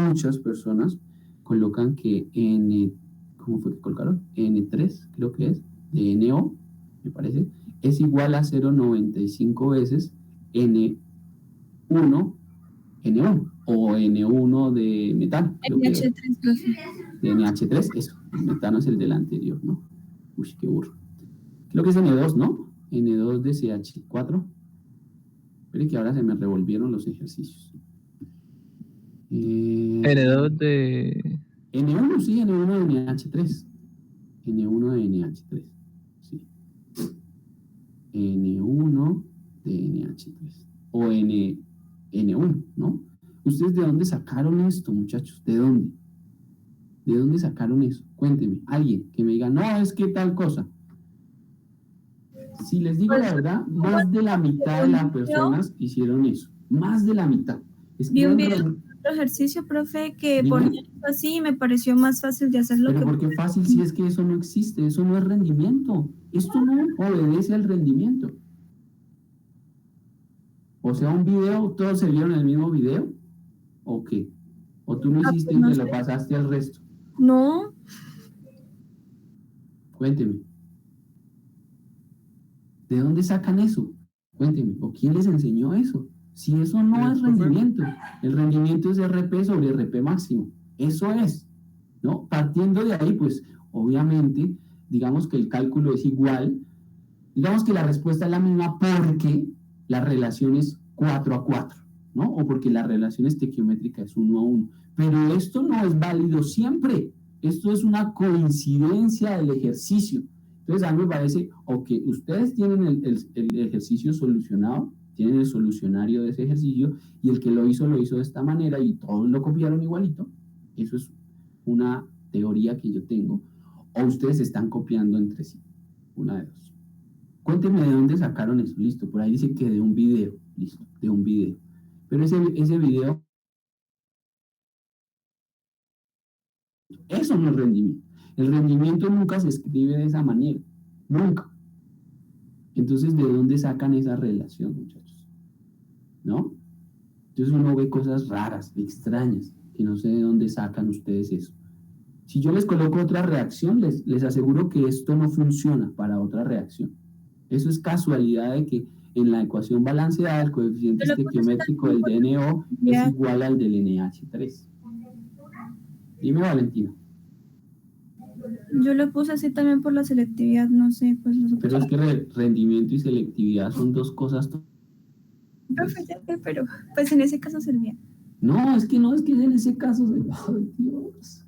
muchas personas colocan que ¿cómo fue que colocaron? N3, creo que es, de NO, me parece, es igual a 0.95 veces N1, o N1 de metano.
NH3, profe.
De NH3, eso. El metano es el del anterior, ¿no? Uy, qué burro. Creo que es N2, ¿no? N2 de CH4. Espere que ahora se me revolvieron los ejercicios.
N2 de...
N1, sí, N1 de NH3. N1 de NH3, sí. N1 de NH3. O N1, ¿no? ¿Ustedes de dónde sacaron esto, muchachos? ¿De dónde? ¿De dónde sacaron eso? Cuénteme. Alguien que me diga, no, es que tal cosa. Si les digo la verdad, más de la mitad de las personas hicieron eso. Más de la mitad.
Vi un video de otro ejercicio, profe, que ponía así y me pareció más fácil de hacerlo.
Pero ¿por qué fácil si es que eso no existe? Eso no es rendimiento. Esto no obedece al rendimiento. O sea, un video, ¿todos se vieron el mismo video? ¿O qué? ¿O tú lo hiciste y te lo pasaste al resto?
No.
Cuénteme. ¿De dónde sacan eso? Cuénteme. ¿O quién les enseñó eso? Si eso no es rendimiento. El rendimiento es RP sobre RP máximo. Eso es, ¿no? Partiendo de ahí, pues, obviamente, digamos que el cálculo es igual. Digamos que la respuesta es la misma porque la relación es 4-4, ¿no? O porque la relación estequiométrica es 1-1. Pero esto no es válido siempre. Esto es una coincidencia del ejercicio. Entonces, a mí me parece, o que ustedes tienen el ejercicio solucionado, tienen el solucionario de ese ejercicio, y el que lo hizo de esta manera y todos lo copiaron igualito. Eso es una teoría que yo tengo. O ustedes están copiando entre sí. Una de dos. Cuéntenme de dónde sacaron eso. Listo, por ahí dice que de un video. Listo, de un video. Pero ese video, eso no es rendimiento. El rendimiento nunca se escribe de esa manera. Nunca. Entonces, ¿de dónde sacan esa relación, muchachos? ¿No? Entonces uno ve cosas raras, extrañas, que no sé de dónde sacan ustedes eso. Si yo les coloco otra reacción, les aseguro que esto no funciona para otra reacción. Eso es casualidad de que en la ecuación balanceada el coeficiente estequiométrico del DNO es igual al del NH3. Dime, Valentina.
Yo lo puse así también por la selectividad, no sé, pues los
Pero es que rendimiento y selectividad son dos cosas.
Profe, ya sé, pero pues en ese caso servía.
No, es que en ese caso. ¡Ay, Dios!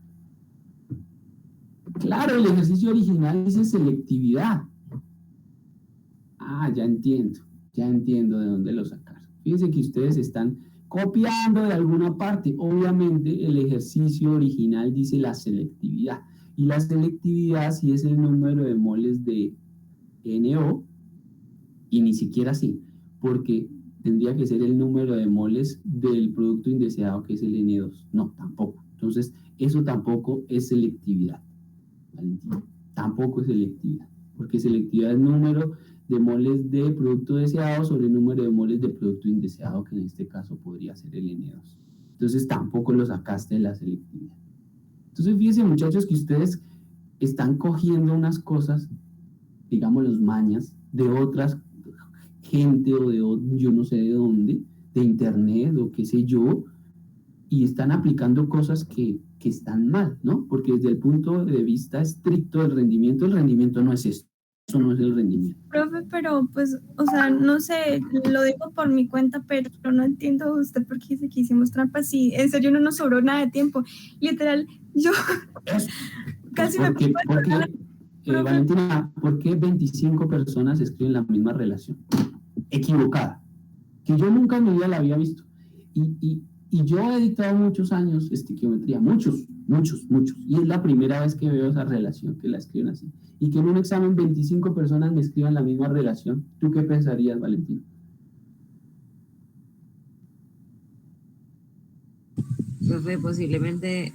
Claro, el ejercicio original dice selectividad. Ah, ya entiendo de dónde lo sacaron. Fíjense que ustedes están copiando de alguna parte. Obviamente el ejercicio original dice la selectividad. Y la selectividad sí es el número de moles de NO, y ni siquiera así, porque tendría que ser el número de moles del producto indeseado, que es el N2. No, tampoco. Entonces, eso tampoco es selectividad. Valentina, tampoco es selectividad, porque selectividad es número de moles de producto deseado sobre el número de moles de producto indeseado, que en este caso podría ser el N2. Entonces, tampoco lo sacaste de la selectividad. Entonces, fíjense, muchachos, que ustedes están cogiendo unas cosas, digamos, los mañas, de otras gente o de yo no sé de dónde, de internet o qué sé yo, y están aplicando cosas que están mal, ¿no? Porque desde el punto de vista estricto del rendimiento, el rendimiento no es eso no es el rendimiento.
Profe, pero pues, o sea, no sé, lo digo por mi cuenta, pero no entiendo usted por qué dice que hicimos trampas y en serio no nos sobró nada de tiempo. Literal, yo casi
porque, Valentina, ¿por qué 25 personas escriben la misma relación? Equivocada. Que yo nunca en mi vida la había visto. Y yo he dictado muchos años estequiometría, muchos, y es la primera vez que veo esa relación, que la escriben así. Y que en un examen 25 personas me escriban la misma relación. ¿Tú qué pensarías, Valentina?
Profe, posiblemente,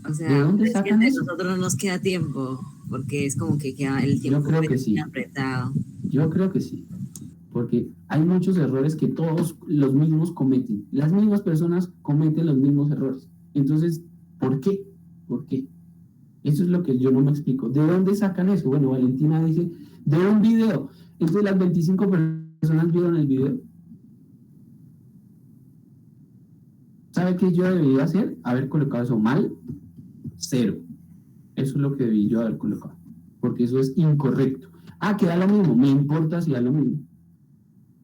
o sea,
¿De dónde
es que
sacan eso?
nosotros no nos queda tiempo, porque es como que queda el tiempo
Yo creo que sí.
apretado.
Yo creo que sí. Porque hay muchos errores que todos los mismos cometen. Las mismas personas cometen los mismos errores. Entonces, ¿por qué? ¿Por qué? Eso es lo que yo no me explico. ¿De dónde sacan eso? Bueno, Valentina dice, de un video. Entonces, las 25 personas vieron el video. ¿Sabe qué yo debería hacer? Haber colocado eso mal, 0. Eso es lo que debí yo haber colocado. Porque eso es incorrecto. Ah, que da lo mismo. Me importa si da lo mismo.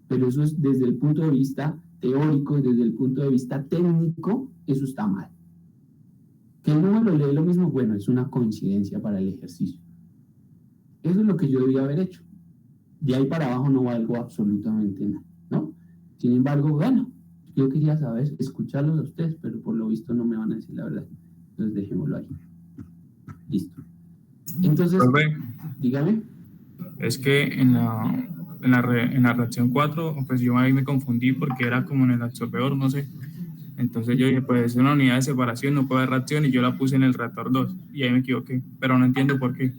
Pero eso es desde el punto de vista teórico y desde el punto de vista técnico, eso está mal. Que el número lee lo mismo, bueno, es una coincidencia para el ejercicio. Eso es lo que yo debía haber hecho. De ahí para abajo no valgo absolutamente nada, ¿no? Sin embargo, bueno, yo quería saber, escucharlos a ustedes, pero por lo visto no me van a decir la verdad. Entonces dejémoslo ahí. Listo. Entonces, dígame.
Es que en la reacción 4, pues yo ahí me confundí porque era como en el absorbedor, no sé. Entonces yo dije, pues es una unidad de separación, no puede haber reacción, y yo la puse en el reactor 2, y ahí me equivoqué, pero no entiendo por qué.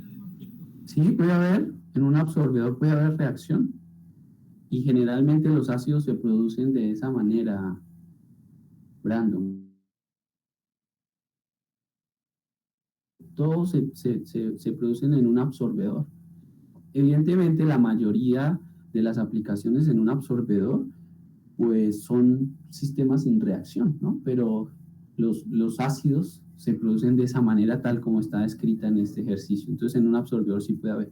Sí, puede haber, en un absorbedor puede haber reacción, y generalmente los ácidos se producen de esa manera, Brandon. Todos se producen en un absorbedor. Evidentemente, la mayoría de las aplicaciones en un absorbedor pues son sistemas sin reacción, ¿no? Pero los ácidos se producen de esa manera tal como está descrita en este ejercicio. Entonces, en un absorbedor sí puede haber.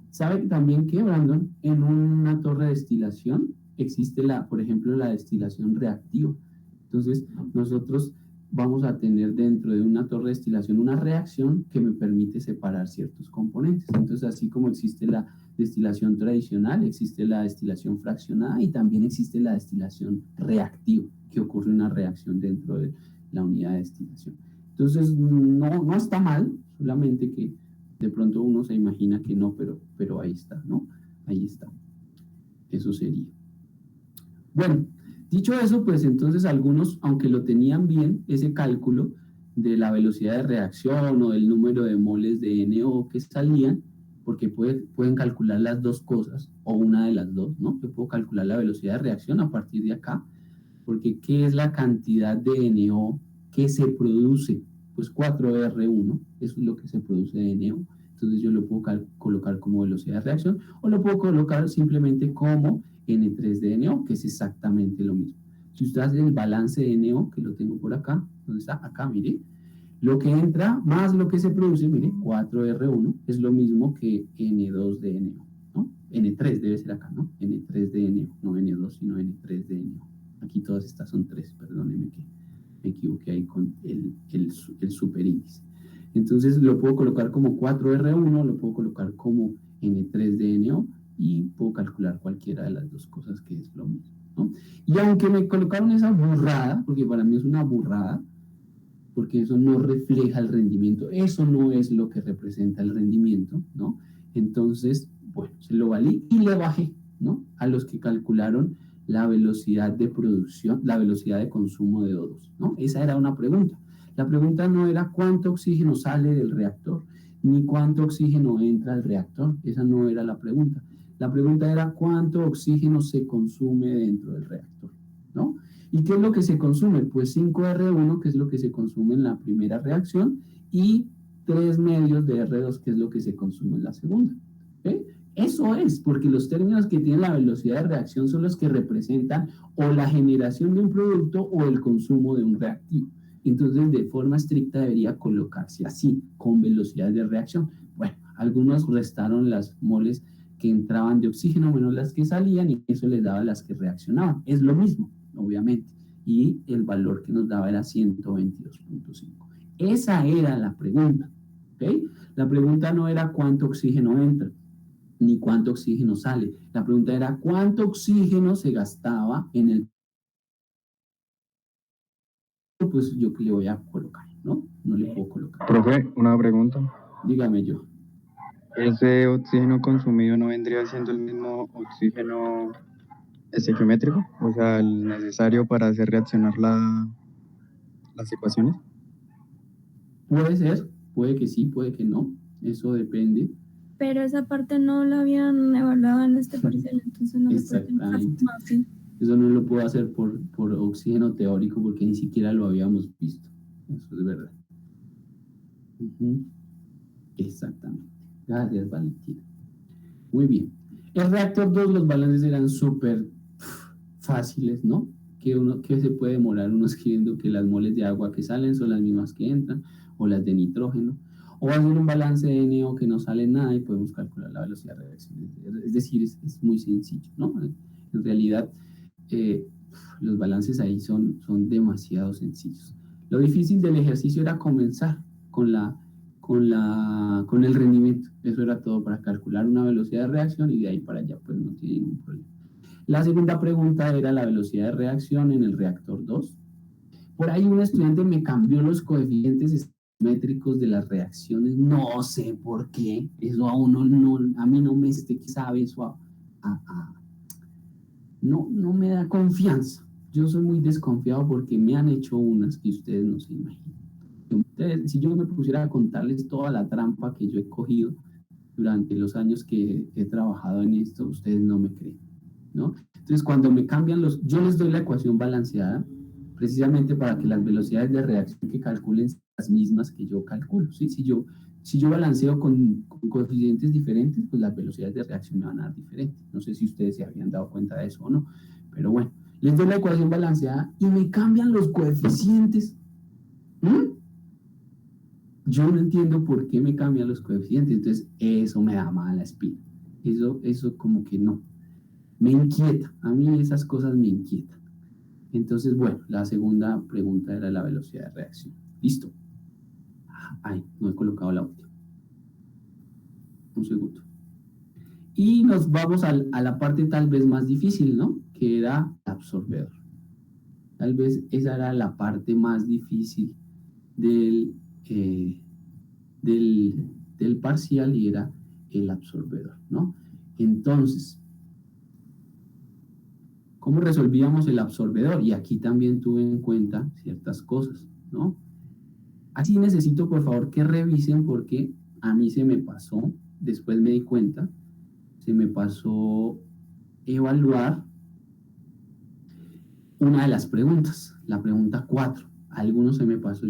¿Sabe también que, Brandon? En una torre de destilación existe, por ejemplo, la destilación reactiva. Entonces, nosotros vamos a tener dentro de una torre de destilación una reacción que me permite separar ciertos componentes. Entonces, así como existe la destilación tradicional, existe la destilación fraccionada y también existe la destilación reactiva, que ocurre una reacción dentro de la unidad de destilación. Entonces, no está mal, solamente que de pronto uno se imagina que no, pero ahí está, ¿no? Ahí está. Eso sería. Bueno, dicho eso, pues entonces algunos, aunque lo tenían bien, ese cálculo de la velocidad de reacción o del número de moles de NO que salían, porque pueden calcular las dos cosas, o una de las dos, ¿no? Yo puedo calcular la velocidad de reacción a partir de acá, porque ¿qué es la cantidad de NO que se produce? Pues 4R1, eso es lo que se produce de NO. Entonces yo lo puedo colocar como velocidad de reacción, o lo puedo colocar simplemente como N3 de NO, que es exactamente lo mismo. Si usted hace el balance de NO, que lo tengo por acá, ¿dónde está? Acá, mire. Lo que entra más lo que se produce, mire, 4R1, es lo mismo que N2 de NO, ¿no? N3 debe ser acá, ¿no? N3 de NO, no N2, sino N3 de NO. Aquí todas estas son 3, perdónenme que me equivoqué ahí con el superíndice. Entonces lo puedo colocar como 4R1, lo puedo colocar como N3 de NO y puedo calcular cualquiera de las dos cosas que es lo mismo, ¿no? Y aunque me colocaron esa burrada, porque para mí es una burrada, porque eso no refleja el rendimiento, eso no es lo que representa el rendimiento, ¿no? Entonces, bueno, se lo valí y le bajé, ¿no? A los que calcularon la velocidad de producción, la velocidad de consumo de O2, ¿no? Esa era una pregunta. La pregunta no era cuánto oxígeno sale del reactor, ni cuánto oxígeno entra al reactor, esa no era la pregunta. La pregunta era cuánto oxígeno se consume dentro del reactor, ¿no? ¿Y qué es lo que se consume? Pues 5R1, que es lo que se consume en la primera reacción, y 3 medios de R2, que es lo que se consume en la segunda. ¿Okay? Eso es, porque los términos que tienen la velocidad de reacción son los que representan o la generación de un producto o el consumo de un reactivo. Entonces, de forma estricta debería colocarse así, con velocidad de reacción. Bueno, algunos restaron las moles que entraban de oxígeno menos las que salían y eso les daba las que reaccionaban. Es lo mismo, obviamente. Y el valor que nos daba era 122.5. Esa era la pregunta. ¿Okay? La pregunta no era cuánto oxígeno entra, ni cuánto oxígeno sale. La pregunta era cuánto oxígeno se gastaba en el... Pues yo que le voy a colocar, ¿no? No le puedo colocar.
Profe, una pregunta.
Dígame yo.
¿Ese oxígeno consumido no vendría siendo el mismo oxígeno estequiométrico? O sea, el necesario para hacer reaccionar las ecuaciones.
Puede ser, puede que sí, puede que no. Eso depende.
Pero esa parte no la habían evaluado en este parcial, entonces no se puede tener esa información.
Eso no lo puedo hacer por oxígeno teórico porque ni siquiera lo habíamos visto. Eso es verdad. Exactamente. Gracias, Valentina. Muy bien. El reactor 2, los balances eran súper fáciles, ¿no? Que se puede demorar uno escribiendo que las moles de agua que salen son las mismas que entran, o las de nitrógeno, o hacer un balance de NO que no sale nada y podemos calcular la velocidad de reacción. Es decir, es muy sencillo, ¿no? En realidad, los balances ahí son demasiado sencillos. Lo difícil del ejercicio era comenzar con el rendimiento. Eso era todo para calcular una velocidad de reacción y de ahí para allá pues no tiene ningún problema. La segunda pregunta era la velocidad de reacción en el reactor 2. Por ahí un estudiante me cambió los coeficientes métricos de las reacciones. No sé por qué. Eso a mí no me sabe eso. No me da confianza. Yo soy muy desconfiado porque me han hecho unas que ustedes no se imaginan. Si yo me pusiera a contarles toda la trampa que yo he cogido durante los años que he trabajado en esto, ustedes no me creen, ¿no? Entonces, cuando me cambian yo les doy la ecuación balanceada precisamente para que las velocidades de reacción que calculen sean las mismas que yo calculo, ¿sí? Si yo balanceo con coeficientes diferentes, pues las velocidades de reacción me van a dar diferentes. No sé si ustedes se habían dado cuenta de eso o no, pero bueno, les doy la ecuación balanceada y me cambian los coeficientes. Yo no entiendo por qué me cambian los coeficientes, entonces eso me da mala espina. Eso como que no. Me inquieta, a mí esas cosas me inquietan. Entonces, bueno, la segunda pregunta era la velocidad de reacción. Listo. Ay, no he colocado la última. Un segundo. Y nos vamos a la parte tal vez más difícil, ¿no? Que era el absorbedor. Tal vez esa era la parte más difícil del parcial y era el absorbedor, ¿no? Entonces, ¿cómo resolvíamos el absorbedor? Y aquí también tuve en cuenta ciertas cosas, ¿no? Así necesito, por favor, que revisen porque a mí se me pasó, después me di cuenta, se me pasó evaluar una de las preguntas, la pregunta 4. Algunos se me pasó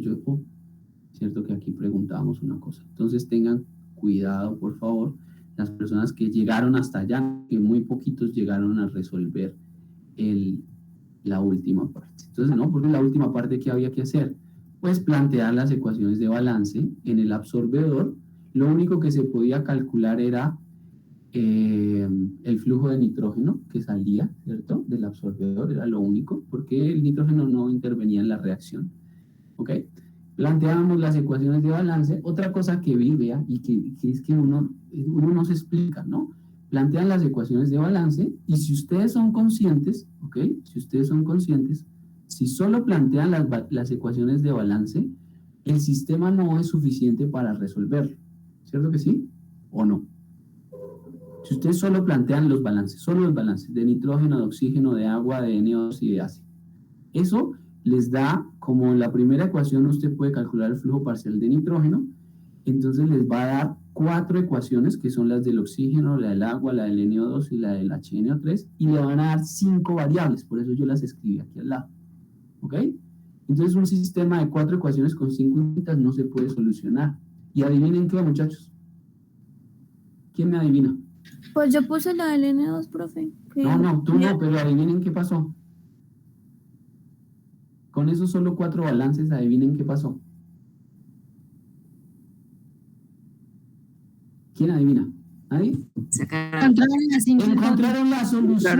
cierto que aquí preguntábamos una cosa. Entonces tengan cuidado, por favor, las personas que llegaron hasta allá, que muy poquitos llegaron a resolver la última parte. Entonces, no, porque la última parte que había que hacer, pues plantear las ecuaciones de balance en el absorbedor. Lo único que se podía calcular era el flujo de nitrógeno que salía, ¿cierto? Del absorbedor, era lo único, porque el nitrógeno no intervenía en la reacción, ¿ok? Planteábamos las ecuaciones de balance. Otra cosa que vi, vea, y que es que uno no se explica, ¿no? Plantean las ecuaciones de balance y si ustedes son conscientes, ¿ok? Si ustedes son conscientes, si solo plantean las ecuaciones de balance, el sistema no es suficiente para resolverlo, ¿cierto que sí? ¿O no? Si ustedes solo plantean los balances de nitrógeno, de oxígeno, de agua, de NO2 y de ácido, eso les da, como en la primera ecuación usted puede calcular el flujo parcial de nitrógeno, entonces les va a dar 4 ecuaciones que son las del oxígeno, la del agua, la del NO2 y la del HNO3 y le van a dar 5 variables, por eso yo las escribí aquí al lado, ¿ok? Entonces un sistema de 4 ecuaciones con 5 incógnitas no se puede solucionar. Y adivinen qué, muchachos. ¿Quién me adivina?
Pues yo puse la del N2, profe.
No, tú no, pero adivinen qué pasó. Con esos solo 4 balances, adivinen qué pasó. ¿Quién adivina? ¿Nadie? Encontraron la solución.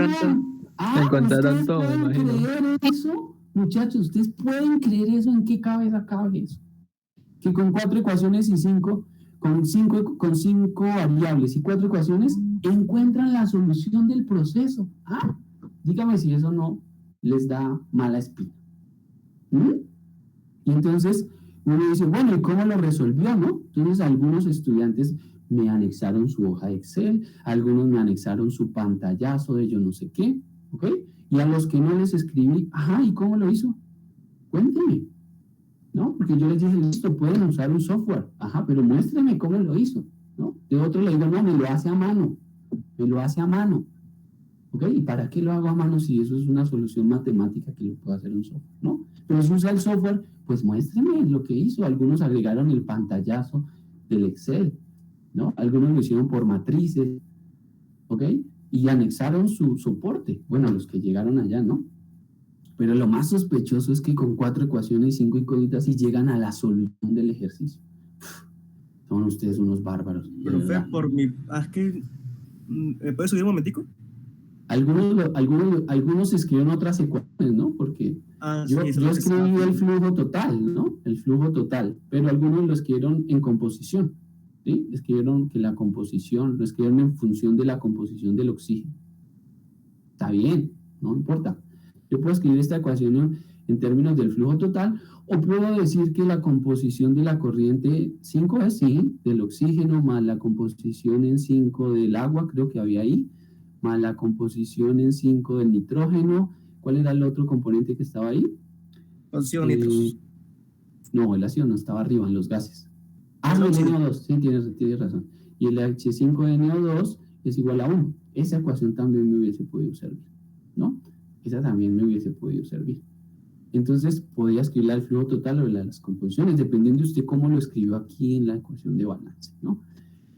Encontraron
¿ustedes
todo, me
pueden
imagino.
creer eso? Muchachos, ¿ustedes pueden creer eso? ¿En qué cabeza cabe eso? Que con 4 ecuaciones y 5, con cinco variables y 4 ecuaciones, encuentran la solución del proceso. Dígame si eso no les da mala espina. Y entonces uno dice, bueno, ¿y cómo lo resolvió, no? Entonces algunos estudiantes me anexaron su hoja de Excel, algunos me anexaron su pantallazo de yo no sé qué, ¿ok? Y a los que no les escribí, ¿y cómo lo hizo? Cuénteme, ¿no? Porque yo les dije, listo, pueden usar un software, pero muéstreme cómo lo hizo, ¿no? De otro le digo, no, me lo hace a mano, ¿ok? ¿Y para qué lo hago a mano si eso es una solución matemática que lo puede hacer un software, ¿no? Pero si usa el software, pues muéstreme lo que hizo. Algunos agregaron el pantallazo del Excel, ¿no? Algunos lo hicieron por matrices, ¿ok? Y anexaron su soporte. Bueno, los que llegaron allá, ¿no? Pero lo más sospechoso es que con 4 ecuaciones y 5 incógnitas y llegan a la solución del ejercicio. Son ustedes unos bárbaros.
Profe, ¿puedes subir un momentico?
Algunos escribieron otras ecuaciones, ¿no? Porque yo escribí el flujo total, ¿no? El flujo total, pero algunos lo escribieron en composición, ¿sí? Escribieron que la composición, lo escribieron en función de la composición del oxígeno. Está bien, no importa. Yo puedo escribir esta ecuación en términos del flujo total, o puedo decir que la composición de la corriente 5 es, sí, del oxígeno, más la composición en 5 del agua, creo que había ahí, más la composición en 5 del nitrógeno. ¿Cuál era el otro componente que estaba ahí?
Óxido nitroso.
No, el ácido no estaba arriba, en los gases. El NO2, sí, tienes razón. Y el H5NO2 es igual a 1. Esa ecuación también me hubiese podido servir, ¿no? Esa también me hubiese podido servir. Entonces, podía escribirla al flujo total o las composiciones, dependiendo de usted cómo lo escribió aquí en la ecuación de balance, ¿no?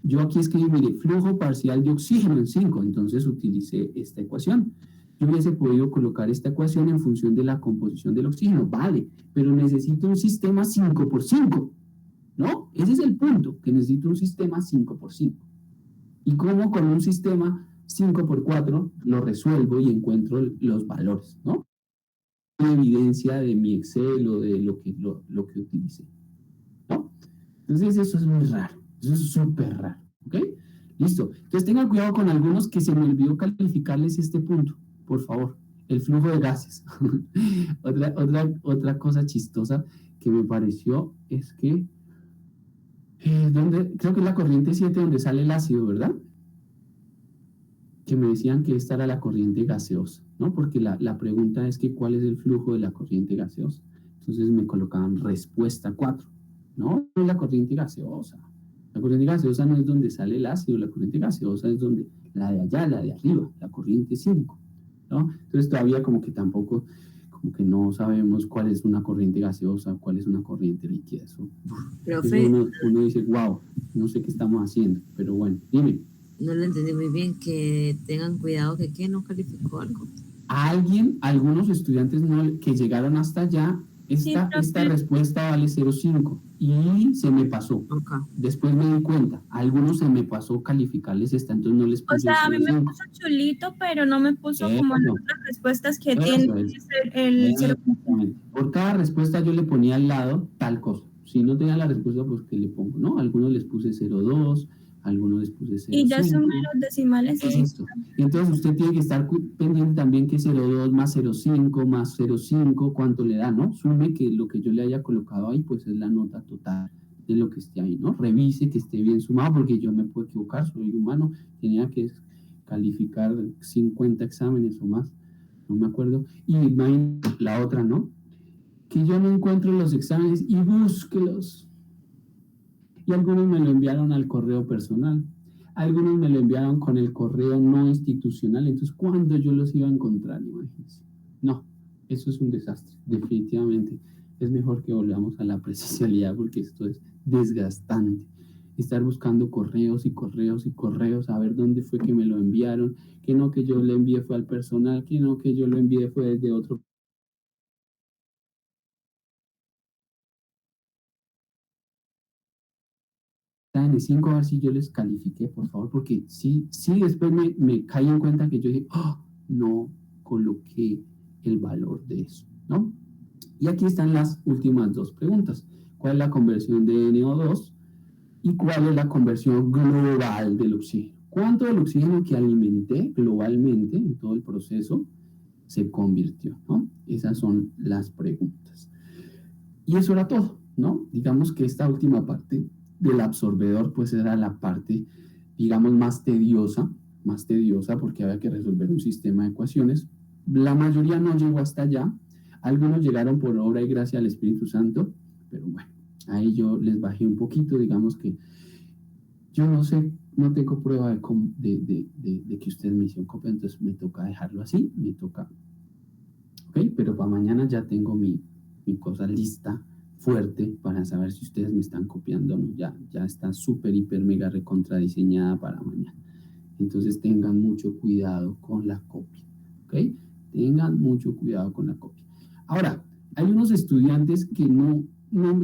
Yo aquí escribí, mire, flujo parcial de oxígeno en 5, entonces utilicé esta ecuación. Yo hubiese podido colocar esta ecuación en función de la composición del oxígeno, vale, pero necesito un sistema 5x5, ¿no? Ese es el punto, que necesito un sistema 5x5. ¿Y cómo con un sistema 5x4 lo resuelvo y encuentro los valores, ¿no? evidencia de mi Excel o de lo que utilicé, ¿no? Entonces eso es muy raro, eso es súper raro, ¿ok? Listo. Entonces tengan cuidado con algunos que se me olvidó calificarles este punto, por favor, el flujo de gases. Otra cosa chistosa que me pareció es que, creo que es la corriente 7 donde sale el ácido, ¿verdad? Que me decían que esta era la corriente gaseosa, ¿no? Porque la pregunta es que ¿cuál es el flujo de la corriente gaseosa? Entonces me colocaban respuesta 4. No, no es la corriente gaseosa. La corriente gaseosa no es donde sale el ácido, la corriente gaseosa es donde la de allá, la de arriba, la corriente 5, ¿no? Entonces todavía como que tampoco, como que no sabemos cuál es una corriente gaseosa, cuál es una corriente líquida.
Profe,
uno dice, wow, no sé qué estamos haciendo, pero bueno, dime.
no lo entendí muy bien, que tengan cuidado que no calificó algo.
Algunos estudiantes que llegaron hasta allá, esta respuesta vale 0,5 y se me pasó.
Okay.
Después me di cuenta, a algunos se me pasó calificarles esta, entonces no les puse.
O sea, a mí me puso chulito, pero no me puso como las otras respuestas que tiene el 0.
Por cada respuesta yo le ponía al lado tal cosa. Si no tenía la respuesta, pues que le pongo, ¿no? Algunos les puse 0,2, algunos les puse 0,5.
Y ya sumé los decimales.
Esto. Y entonces usted tiene que estar pendiente también que 0,2 más 0,5 más 0,5, ¿cuánto le da, no? Sume que lo que yo le haya colocado ahí, pues es la nota total de lo que esté ahí, ¿no? Revise que esté bien sumado, porque yo me puedo equivocar, soy humano, tenía que calificar 50 exámenes o más, no me acuerdo. Y la otra, ¿no? Que yo no encuentro los exámenes y búsquelos. Y algunos me lo enviaron al correo personal, algunos me lo enviaron con el correo no institucional, entonces ¿cuándo yo los iba a encontrar? Imagínense. No, eso es un desastre, definitivamente. Es mejor que volvamos a la presencialidad porque esto es desgastante. Estar buscando correos y correos y correos, a ver dónde fue que me lo enviaron, que no que yo le envié fue al personal, que no que yo lo envié fue desde otro. N5, a ver si yo les califiqué, por favor, porque sí después me caí en cuenta que yo dije, no coloqué el valor de eso, ¿no? Y aquí están las últimas dos preguntas. ¿Cuál es la conversión de NO2 y cuál es la conversión global del oxígeno? ¿Cuánto del oxígeno que alimenté globalmente en todo el proceso se convirtió, ¿no? Esas son las preguntas. Y eso era todo, ¿no? Digamos que esta última parte del absorbedor, pues era la parte, digamos, más tediosa porque había que resolver un sistema de ecuaciones. La mayoría no llegó hasta allá, algunos llegaron por obra y gracia al Espíritu Santo, pero bueno, ahí yo les bajé un poquito, digamos que yo no sé, no tengo prueba de que ustedes me hicieron copia, entonces me toca dejarlo así, ¿ok? Pero para mañana ya tengo mi cosa lista, fuerte, para saber si ustedes me están copiando o no. Ya está súper, hiper, mega recontradiseñada para mañana. Entonces tengan mucho cuidado con la copia, ¿ok? Tengan mucho cuidado con la copia. Ahora, hay unos estudiantes que no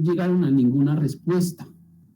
llegaron a ninguna respuesta,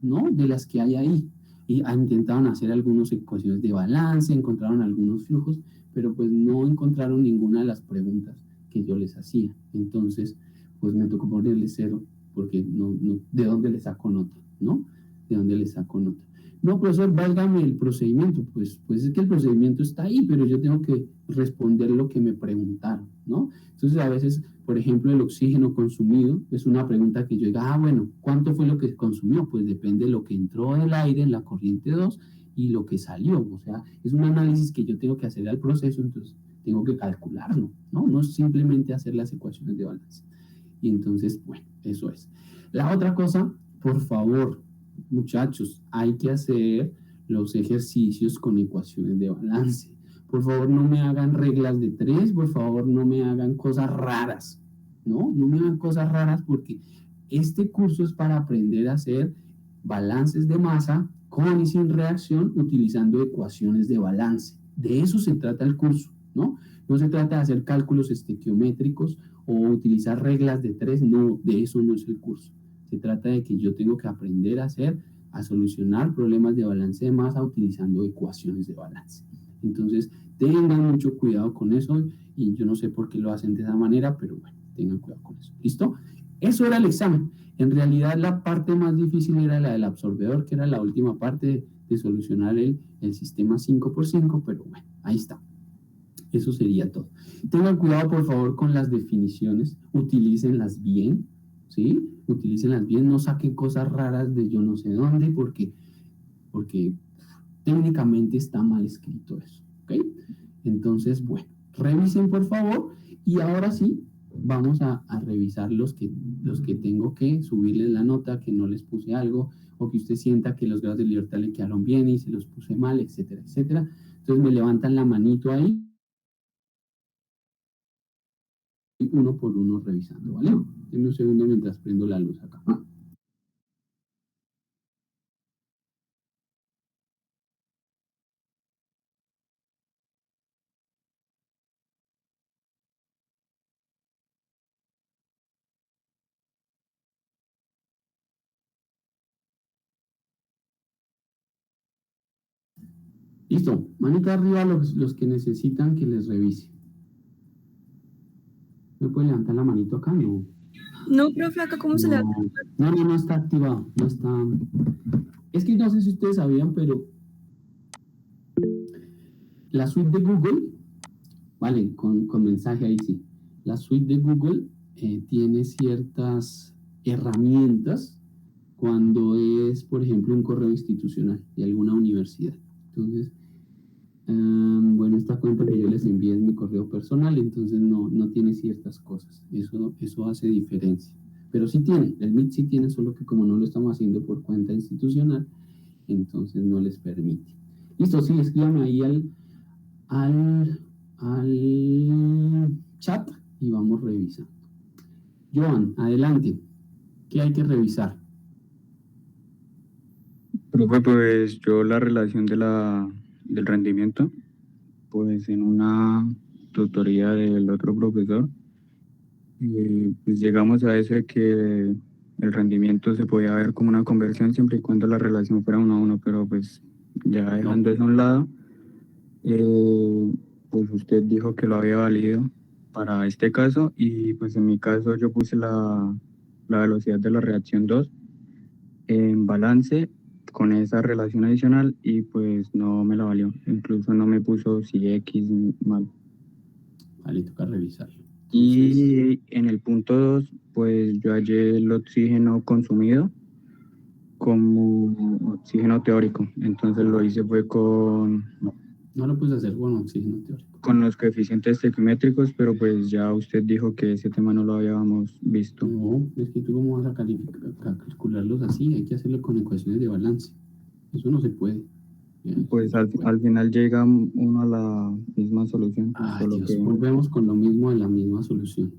¿no? De las que hay ahí. Y intentaron hacer algunas ecuaciones de balance, encontraron algunos flujos, pero pues no encontraron ninguna de las preguntas que yo les hacía. Entonces, pues me tocó ponerle 0, porque no, ¿de dónde le saco nota? ¿No? ¿De dónde le saco nota? No, profesor, válgame el procedimiento. Pues es que el procedimiento está ahí, pero yo tengo que responder lo que me preguntaron, ¿no? Entonces, a veces, por ejemplo, el oxígeno consumido es una pregunta que yo diga, bueno, ¿cuánto fue lo que consumió? Pues depende de lo que entró del aire en la corriente 2 y lo que salió. O sea, es un análisis que yo tengo que hacer al proceso, entonces tengo que calcularlo, ¿no? No es simplemente hacer las ecuaciones de balance. Y entonces, bueno, eso es. La otra cosa, por favor, muchachos, hay que hacer los ejercicios con ecuaciones de balance. Por favor, no me hagan reglas de 3, por favor, no me hagan cosas raras, ¿no? No me hagan cosas raras porque este curso es para aprender a hacer balances de masa con y sin reacción utilizando ecuaciones de balance. De eso se trata el curso, ¿no? No se trata de hacer cálculos estequiométricos o utilizar reglas de 3, no, de eso no es el curso. Se trata de que yo tengo que aprender a solucionar problemas de balance de masa utilizando ecuaciones de balance. Entonces, tengan mucho cuidado con eso y yo no sé por qué lo hacen de esa manera, pero bueno, tengan cuidado con eso. ¿Listo? Eso era el examen. En realidad la parte más difícil era la del absorbedor, que era la última parte de solucionar el sistema 5x5, pero bueno, ahí está. Eso sería todo. Tengan cuidado, por favor, con las definiciones. Utilícenlas bien, ¿sí? Utilícenlas bien. No saquen cosas raras de yo no sé dónde, porque técnicamente está mal escrito eso, ¿ok? Entonces, bueno, revisen, por favor. Y ahora sí, vamos a revisar los que tengo que subirles la nota, que no les puse algo, o que usted sienta que los grados de libertad le quedaron bien y se los puse mal, etcétera, etcétera. Entonces me levantan la manito ahí, y uno por uno revisando, ¿vale? Denme un segundo mientras prendo la luz acá. Listo, manita arriba los que necesitan que les revise. ¿Me puede levantar la manito acá? No.
No, profe, acá cómo se le da.
No está activado, no está. Es que no sé si ustedes sabían, pero la suite de Google, vale, con mensaje ahí sí. La suite de Google tiene ciertas herramientas cuando es, por ejemplo, un correo institucional de alguna universidad. Entonces, bueno, esta cuenta que yo les envié es mi correo personal, entonces no tiene ciertas cosas. Eso hace diferencia. Pero sí tiene, el Meet sí tiene, solo que como no lo estamos haciendo por cuenta institucional, entonces no les permite. Listo, sí, escríbanme ahí al chat y vamos revisando. Joan, adelante. ¿Qué hay que revisar?
Profe, pues yo la relación del rendimiento, pues en una tutoría del otro profesor, pues llegamos a eso de que el rendimiento se podía ver como una conversión siempre y cuando la relación fuera 1-1, pero pues ya dejando eso a un lado, pues usted dijo que lo había valido para este caso y pues en mi caso yo puse la velocidad de la reacción 2 en balance con esa relación adicional y pues no me la valió, incluso no me puso si X mal.
Vale, toca revisarlo.
Y en el punto 2, pues yo hallé el oxígeno consumido como oxígeno teórico. Entonces lo hice fue
No lo puse a hacer con oxígeno teórico.
con los coeficientes estequiométricos, pero pues ya usted dijo que ese tema no lo habíamos visto.
No, es que tú cómo vas a calcularlos así, hay que hacerlo con ecuaciones de balance. Eso no se puede.
Pues al final llega uno a la misma solución.
Ay,
solo
Dios,
que
volvemos con lo mismo en la misma solución.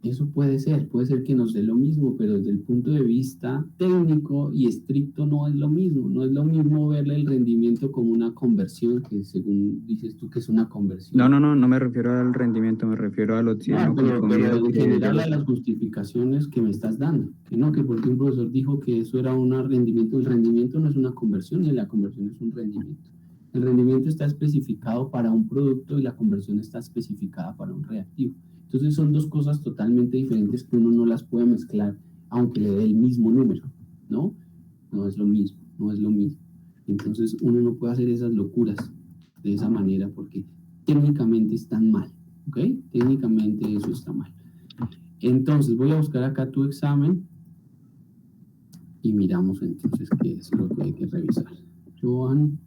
Eso puede ser que nos dé lo mismo, pero desde el punto de vista técnico y estricto no es lo mismo. No es lo mismo verle el rendimiento como una conversión, que según dices tú que es una conversión.
No me refiero al rendimiento, me refiero al oxígeno
pero en
que
general a las justificaciones que me estás dando. Que porque un profesor dijo que eso era un rendimiento. El rendimiento no es una conversión y la conversión es un rendimiento. El rendimiento está especificado para un producto y la conversión está especificada para un reactivo. Entonces son dos cosas totalmente diferentes que uno no las puede mezclar, aunque le dé el mismo número, ¿no? No es lo mismo, no es lo mismo. Entonces uno no puede hacer esas locuras de esa manera porque técnicamente están mal, ¿ok? Técnicamente eso está mal. Entonces voy a buscar acá tu examen y miramos entonces qué es lo que hay que revisar. Joan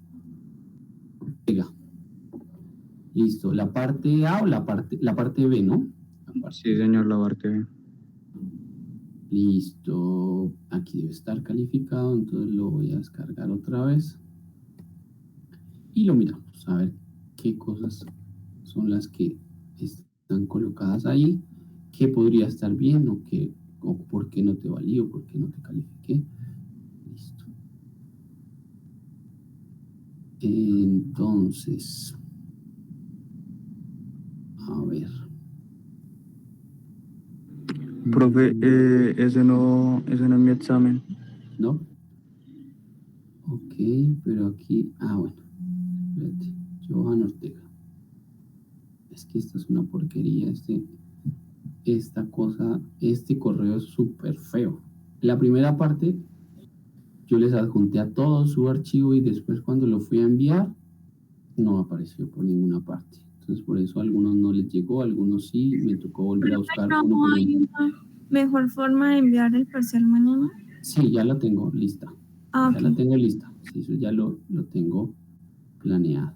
Ortega. Listo, la parte A o la parte B, ¿no?
Sí, señor, la parte B.
Listo, aquí debe estar calificado, entonces lo voy a descargar otra vez y lo miramos, a ver qué cosas son las que están colocadas ahí, qué podría estar bien o por qué no te valí o por qué no te califiqué. Listo. Entonces, a ver.
Profe, ese no es mi examen.
¿No? Ok, pero aquí, bueno, espérate, Joan Ortega. Es que esto es una porquería, esta cosa, este correo es súper feo. La primera parte, yo les adjunté a todo su archivo y después cuando lo fui a enviar, no apareció por ninguna parte. Entonces, por eso a algunos no les llegó, a algunos sí, me tocó volver a buscar uno
¿No
por
hay
uno.
una mejor forma de enviar el parcial mañana?
Sí, ya la tengo lista.
Ah,
Ya la
ok.
tengo lista. Sí, eso ya lo tengo planeado.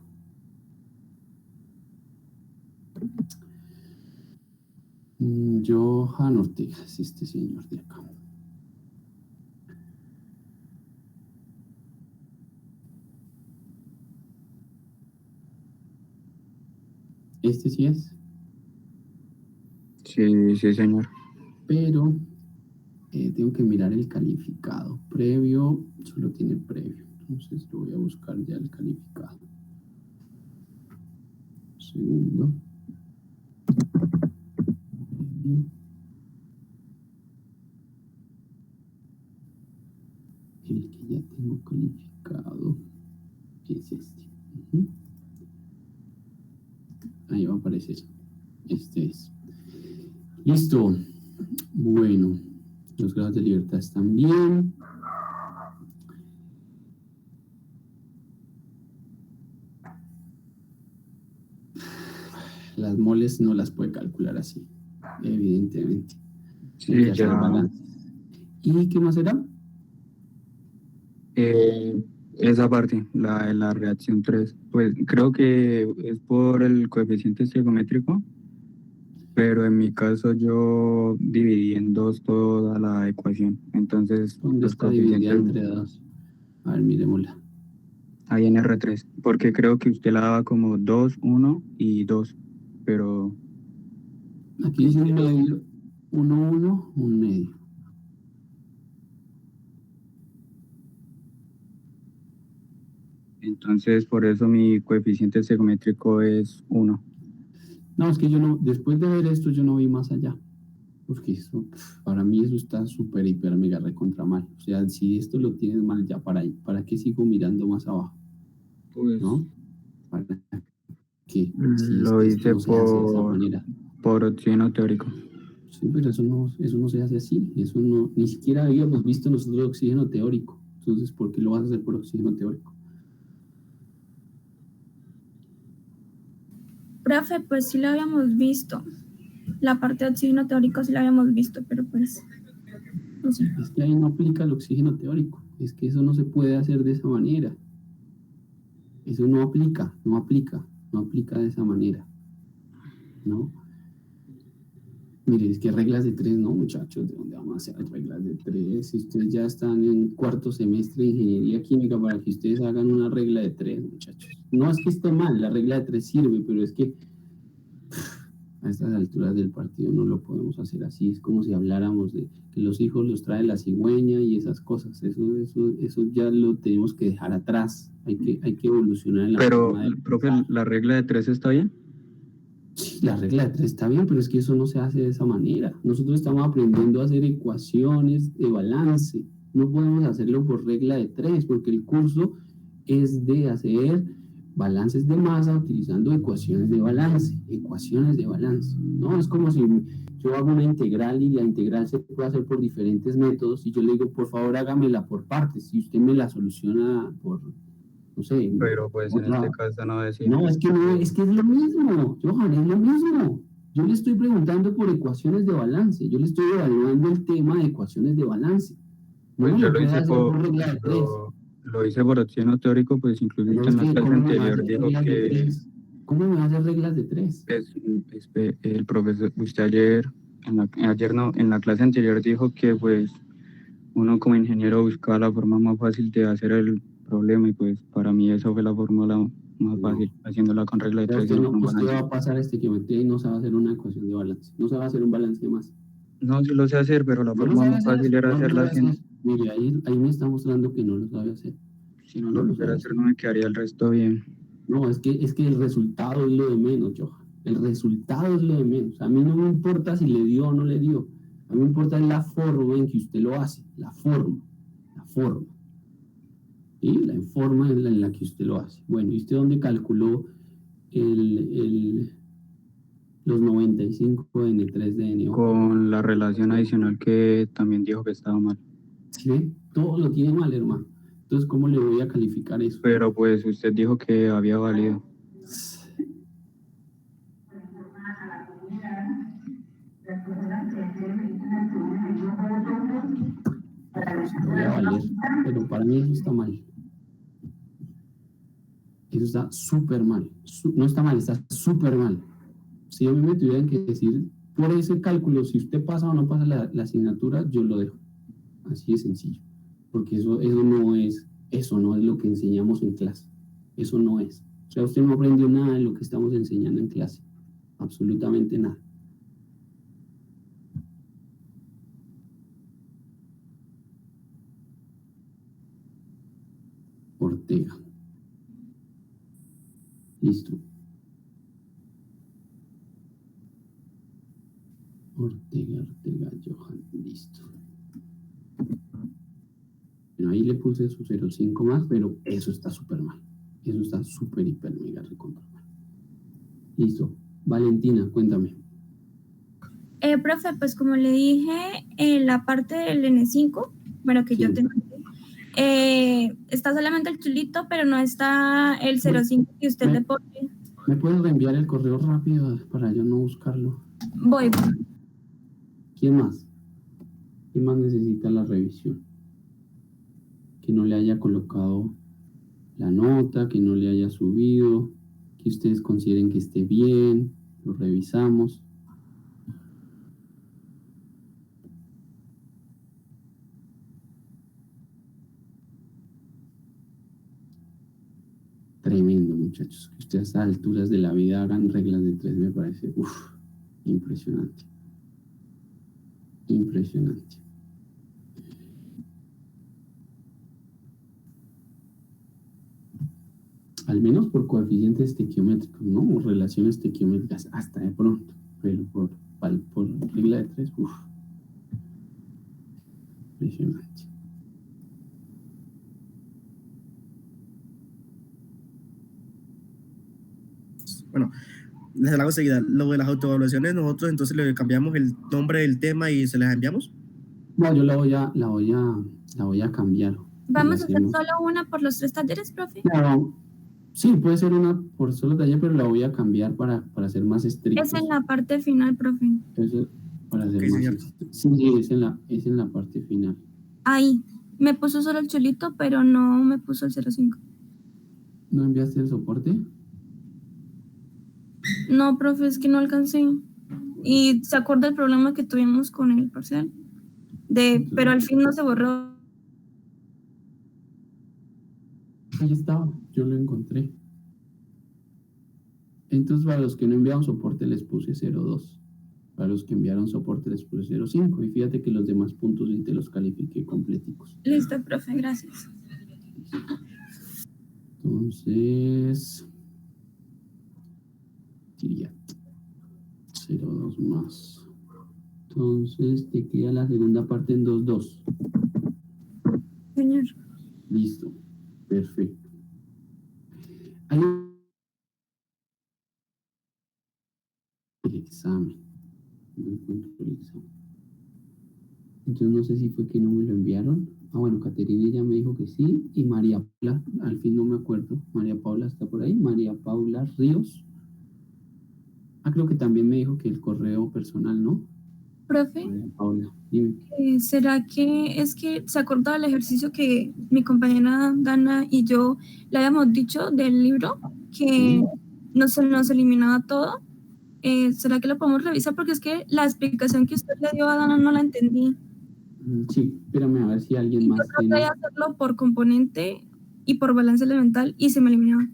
Johan Ortega es este señor de acá. Este sí es,
Sí, sí, señor.
pero tengo que mirar el calificado. Previo, solo tiene previo. Entonces lo voy a buscar ya el calificado. Segundo. El que ya tengo calificado es este. Ahí va a aparecer. Este es. Listo. Bueno, los grados de libertad están bien. Las moles no las puede calcular así, evidentemente.
Sí,
Hay que hacer
ya.
balance. ¿Y qué más era?
Esa parte, la reacción 3, pues creo que es por el coeficiente estequiométrico, pero en mi caso yo dividí en dos toda la ecuación. Entonces,
¿Dónde
los
está dividida
coeficientes
entre dos? A ver, miremosla.
ahí en R3, porque creo que usted la daba como 2, 1 y 2, pero
Aquí dice un medio, 1, 1, un medio.
entonces por eso mi coeficiente estequiométrico es 1.
No, es que yo no, después de ver esto, yo no vi más allá. Porque eso, para mí eso está súper, hiper, mega recontra mal. O sea, si esto lo tienes mal ya, ¿para qué sigo mirando más abajo?
Pues
¿No? ¿Para qué? Si es
lo
que esto
hice
no se hace de esa manera.
por oxígeno teórico.
Sí, pero eso no se hace así. Eso no, ni siquiera habíamos visto nosotros oxígeno teórico. Entonces, ¿por qué lo vas a hacer por oxígeno teórico?
Profe, pues sí lo habíamos visto. La parte de oxígeno teórico sí la habíamos visto, pero pues, no sé.
Es que ahí no aplica el oxígeno teórico. Es que eso no se puede hacer de esa manera. Eso no aplica de esa manera, ¿no? Mire, es que reglas de 3, no, muchachos, ¿de dónde vamos a hacer reglas de 3? Si ustedes ya están en cuarto semestre de ingeniería química para que ustedes hagan una regla de 3, muchachos. No es que esté mal, la regla de 3 sirve, pero es que a estas alturas del partido no lo podemos hacer así. Es como si habláramos de que los hijos los trae la cigüeña y esas cosas. Eso ya lo tenemos que dejar atrás. Hay que evolucionar en la
Pero,
forma de
profe,
pensar.
¿la regla de 3 está bien?
Sí, la regla de 3 está bien, pero es que eso no se hace de esa manera. Nosotros estamos aprendiendo a hacer ecuaciones de balance. No podemos hacerlo por regla de 3, porque el curso es de hacer balances de masa utilizando ecuaciones de balance. Ecuaciones de balance. No es como si yo hago una integral y la integral se puede hacer por diferentes métodos y yo le digo, por favor, hágamela por partes. Y usted me la soluciona por, no sé,
Pero pues en este caso no decía.
no, es que es lo mismo, Johan, es lo mismo. Yo le estoy preguntando por ecuaciones de balance, yo le estoy evaluando el tema de ecuaciones de balance. No
Pues
me
yo
lo
lo
puede
hice
hacer por regla de 3.
lo hice por oxígeno teórico, pues incluso
Pero
usted
es
en la
que,
clase
¿cómo me va a
anterior
hacer
dijo
reglas de
que
3? ¿Cómo me va a hacer reglas de 3?
el profesor, usted en la clase anterior dijo que pues uno como ingeniero buscaba la forma más fácil de hacer el problema y pues para mí esa fue la fórmula más fácil, haciéndola con regla de 3 y no con
Usted
balance.
va a pasar estequiometría y no sabe hacer una ecuación de balance, no sabe hacer un balance más.
No, sí lo sé hacer, pero la
No lo
forma
sabe
más
hacer,
fácil era
no lo
hacerla
sabe
así.
hacer. Mire, ahí me está mostrando que no lo sabe hacer.
Si no lo supiera hacer, no me quedaría el resto bien.
No, es que el resultado es lo de menos, Johan. El resultado es lo de menos. A mí no me importa si le dio o no le dio. A mí me importa la forma en que usted lo hace. La forma. ¿Sí? La forma en la que usted lo hace. Bueno, ¿y usted dónde calculó el los 95 de N3 de NO.
Con la relación adicional que también dijo que estaba mal.
¿Sí ve? Todo lo tiene mal, hermano. Entonces, ¿cómo le voy a calificar eso?
Pero pues usted dijo que había valido.
Voy a valer, pero para mí eso está mal. Eso está súper mal. No está mal, está súper mal. Si a mí me tuvieran que decir por ese cálculo, si usted pasa o no pasa la asignatura, yo lo dejo. Así de sencillo. Porque eso no es lo que enseñamos en clase. Eso no es. O sea, usted no aprendió nada de lo que estamos enseñando en clase. Absolutamente nada. Ortega. Listo. Ortega, Johan. Listo. Bueno, ahí le puse su 0,5 más, pero eso está súper mal. Eso está súper, hiper, mega recontra mal. Listo. Valentina, cuéntame.
Profe, pues como le dije, en la parte del N5, bueno, que
Sí.
yo tengo, está solamente el chulito, pero no está el 0,5 que usted le pone.
¿Me puedes reenviar el correo rápido para yo no buscarlo?
Voy.
¿Quién más? ¿Quién más necesita la revisión? Que no le haya colocado la nota, que no le haya subido, que ustedes consideren que esté bien, lo revisamos. Tremendo, muchachos. Que ustedes a estas alturas de la vida hagan reglas de 3 me parece, impresionante. Impresionante. Al menos por coeficientes estequiométricos, ¿no? O relaciones estequiométricas, hasta de pronto. Pero por regla de 3, impresionante.
Bueno, les hago seguida. Lo de las autoevaluaciones, nosotros entonces le cambiamos el nombre del tema y se las enviamos.
No, yo la voy a cambiar.
¿Vamos a hacer solo una por los 3 talleres, profe?
No, sí, puede ser una por solo taller, pero la voy a cambiar para ser más estrictos.
Es en la parte final, profe.
Eso, para ser más estrictos. Sí, es en la parte final.
Ahí. Me puso solo el chulito, pero no me puso el 0,5.
¿No enviaste el soporte?
No, profe, es que no alcancé. Y se acuerda el problema que tuvimos con el parcial. Pero al fin no se borró.
Ahí estaba, yo lo encontré. Entonces, para los que no enviaron soporte les puse 0,2. Para los que enviaron soporte les puse 0,5. Y fíjate que los demás puntos sí te los califiqué completicos.
Listo, profe, gracias.
Entonces, diría 0,2 más. Entonces, te queda la segunda parte en 2,2.
Señor.
Listo. Perfecto. Hay el examen. No encuentro el examen. Entonces no sé si fue que no me lo enviaron. Bueno, Caterina ya me dijo que sí. Y María Paula, al fin no me acuerdo. María Paula está por ahí. María Paula Ríos. Creo que también me dijo que el correo personal, ¿no?
Profe.
María Paula, dime.
¿Será que es que se acordaba el ejercicio que mi compañera Dana y yo le habíamos dicho del libro? Que nos eliminaba todo. ¿Será que lo podemos revisar? Porque es que la explicación que usted le dio a Dana no la entendí.
Sí, espérame a ver si alguien más
tiene. Yo traté de hacerlo por componente y por balance elemental y se me eliminaba.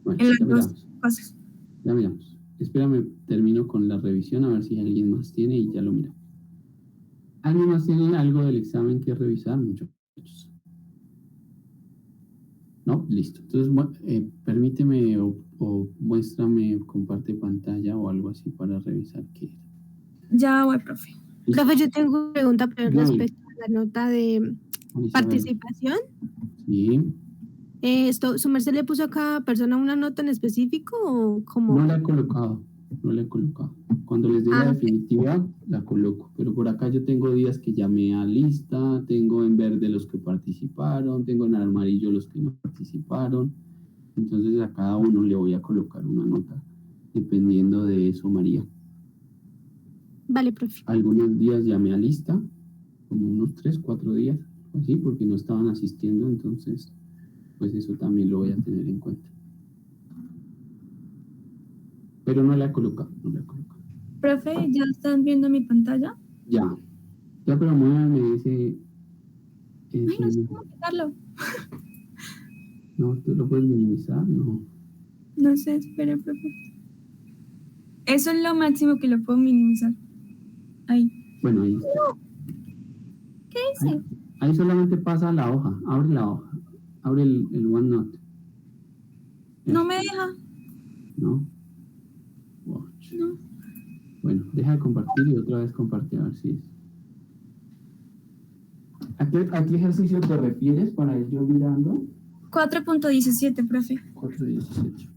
Bueno,
en las dos fases.
Ya miramos. Espérame, termino con la revisión a ver si alguien más tiene y ya lo miramos. ¿Alguien más tiene algo del examen que revisar, muchachos? No, listo. Entonces, permíteme o muéstrame, comparte pantalla o algo así para revisar qué era.
Ya voy, profe.
¿Listo?
Profe, yo tengo una pregunta respecto a la nota de participación.
Sí.
¿Su merced le puso a cada persona una nota en específico o cómo?
No la he colocado. No la he colocado. Cuando les dé la definitiva, la coloco. Pero por acá yo tengo días que llamé a lista, tengo en verde los que participaron, tengo en amarillo los que no participaron. Entonces a cada uno le voy a colocar una nota, dependiendo de eso, María.
Vale, profe.
Algunos días llamé a lista, como unos 3, 4 días, así, porque no estaban asistiendo, entonces, pues eso también lo voy a tener en cuenta. Pero no la he colocado, no la he colocado.
Profe, ¿ya están viendo mi pantalla?
Ya, pero muéveme ese...
Ay, no sé cómo quitarlo.
No, ¿tú lo puedes minimizar? No.
No sé, espere, profe. Eso es lo máximo que lo puedo minimizar. Ahí.
Bueno, ahí está.
¿Qué dice?
Ahí solamente pasa la hoja, abre la hoja, abre el OneNote.
No me deja.
¿No? Watch.
No.
Bueno, deja de compartir y otra vez comparte a ver si es. ¿A qué ejercicio te refieres para ir yo mirando?
4.17, profe.
4.17.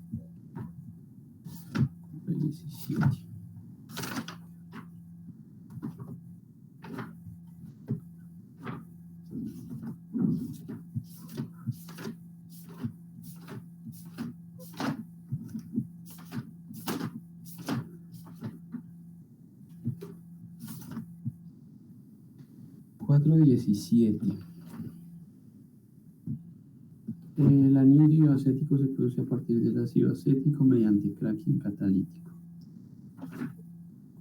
4.17. El anhídrido acético se produce a partir del ácido acético mediante cracking catalítico.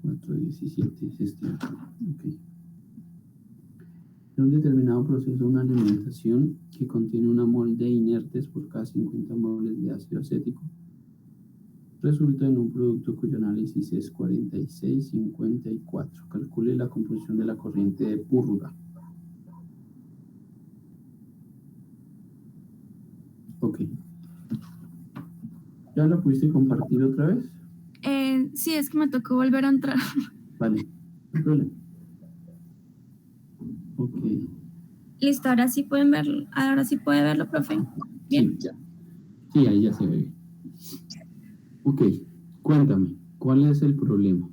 4.17 es este. Okay. En un determinado proceso, una alimentación que contiene una mol de inertes por cada 50 moles de ácido acético resulta en un producto cuyo análisis es 46,54. Calcule la composición de la corriente de purga. Ok. ¿Ya lo pudiste compartir otra vez?
Sí, es que me tocó volver a entrar.
Vale, no hay problema. Ok.
Listo, ahora sí pueden verlo. Ahora sí puede verlo, profe. Bien.
Sí, ya. Sí, ahí ya se ve bien. Ok, cuéntame, ¿cuál es el problema?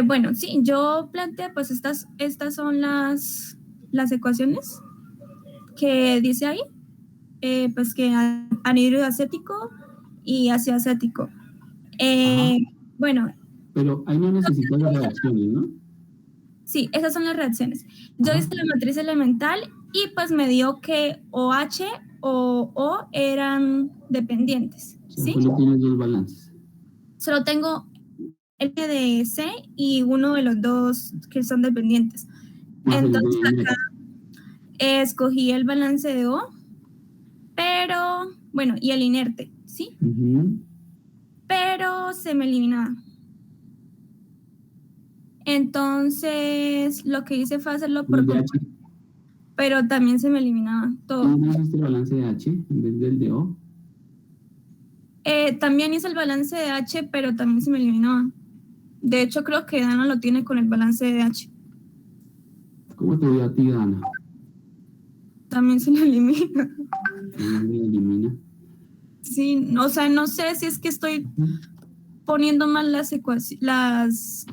Bueno, sí, yo planteé, pues estas son las ecuaciones que dice ahí, pues que anhídrido acético y ácido acético. Bueno.
Pero ahí no necesitas las reacciones, ¿no?
Sí, esas son las reacciones. Yo hice la matriz elemental y pues me dio que OH o O eran dependientes, ¿sí?
Solo tienes dos balances.
Solo tengo el de C y uno de los dos que son dependientes. Entonces acá escogí el balance de O, pero, bueno, y el inerte, ¿sí? Pero se me eliminaba. Entonces, lo que hice fue hacerlo por componentes, pero también se me eliminaba todo.
¿No hiciste el balance de H en vez del de O?
También hice el balance de H, pero también se me eliminaba. De hecho, creo que Dana lo tiene con el balance de H.
¿Cómo te dio a ti, Dana?
También se me elimina.
¿También se elimina?
Sí, o sea, no sé si es que estoy poniendo mal las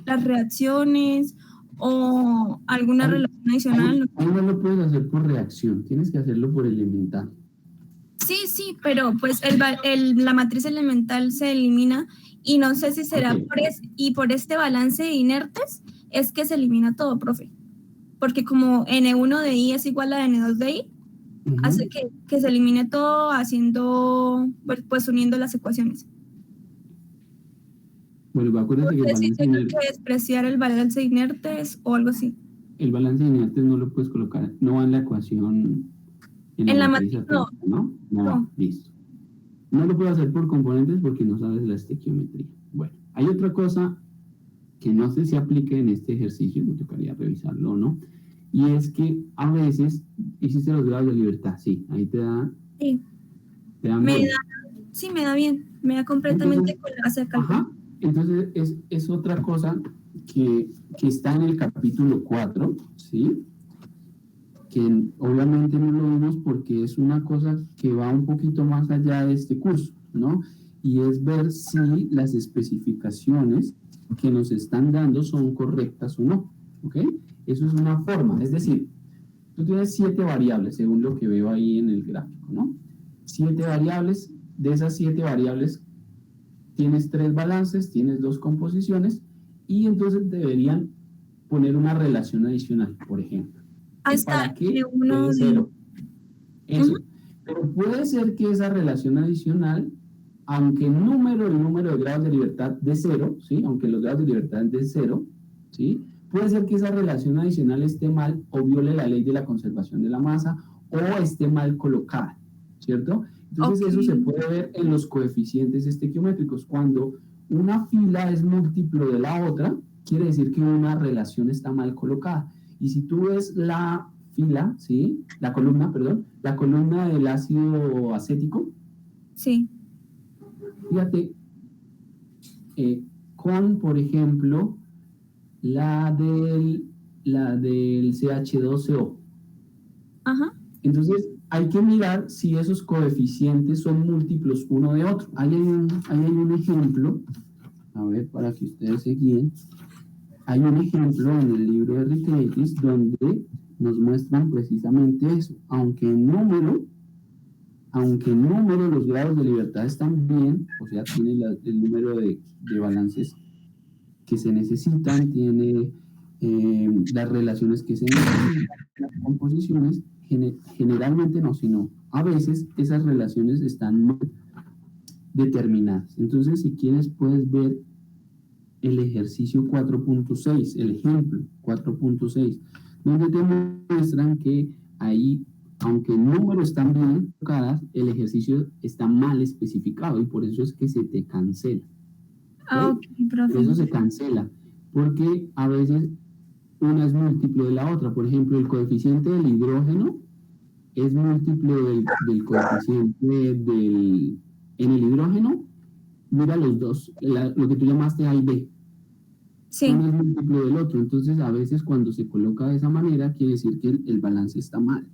reacciones o alguna relación adicional.
Ahí no lo puedes hacer por reacción, tienes que hacerlo por elemental.
Sí, pero pues la matriz elemental se elimina y no sé si será por este balance de inertes es que se elimina todo, profe. Porque como N1 de I es igual a N2 de I, hace que se elimine todo haciendo, pues uniendo las ecuaciones.
Bueno, acuérdense que el balance
tengo que despreciar el balance de inertes o algo así.
El balance de inertes no lo puedes colocar, no va en la ecuación.
En la matriz
no. Listo. No lo puedo hacer por componentes porque no sabes la estequiometría. Bueno, hay otra cosa que no sé si aplique en este ejercicio, me tocaría revisarlo o no, y es que a veces hiciste los grados de libertad, sí, ahí te da.
Sí.
Te da
sí, me da bien, me da completamente con la base de cálculo.
Ajá, entonces es otra cosa que está en el capítulo 4, ¿sí? Que obviamente no lo vemos porque es una cosa que va un poquito más allá de este curso, ¿no? Y es ver si las especificaciones que nos están dando son correctas o no, ¿ok? Eso es una forma, es decir, tú tienes 7 variables, según lo que veo ahí en el gráfico, ¿no? 7 variables, de esas 7 variables tienes 3 balances, tienes 2 composiciones, y entonces deberían poner una relación adicional, por ejemplo. ¿Para qué?
uno
De 0. Eso. Pero puede ser que esa relación adicional, aunque el número de grados de libertad de 0, ¿sí? Aunque los grados de libertad de 0, ¿sí? Puede ser que esa relación adicional esté mal o viole la ley de la conservación de la masa o esté mal colocada, ¿cierto? Entonces eso se puede ver en los coeficientes estequiométricos. Cuando una fila es múltiplo de la otra, quiere decir que una relación está mal colocada. Y si tú ves la fila, ¿sí? La columna del ácido acético.
Sí.
Fíjate, con, por ejemplo, la del CH2CO.
Ajá.
Entonces, hay que mirar si esos coeficientes son múltiplos uno de otro. Ahí hay un ejemplo, a ver, para que ustedes se guíen. Hay un ejemplo en el libro de Rickeytis donde nos muestran precisamente eso. Aunque en número los grados de libertad están bien, o sea, tiene el número de balances que se necesitan, tiene las relaciones que se necesitan, las composiciones, generalmente no, sino a veces esas relaciones están mal determinadas. Entonces, si quieres, puedes ver el ejercicio 4.6, el ejemplo 4.6, donde te muestran que ahí, aunque el número están bien colocadas, el ejercicio está mal especificado y por eso es que se te cancela. ¿Okay? Por eso se cancela, porque a veces una es múltiplo de la otra. Por ejemplo, el coeficiente del hidrógeno es múltiplo del coeficiente en el hidrógeno. Mira los dos, lo que tú llamaste A y B. Sí. Uno es múltiplo del otro. Entonces, a veces cuando se coloca de esa manera, quiere decir que el balance está mal.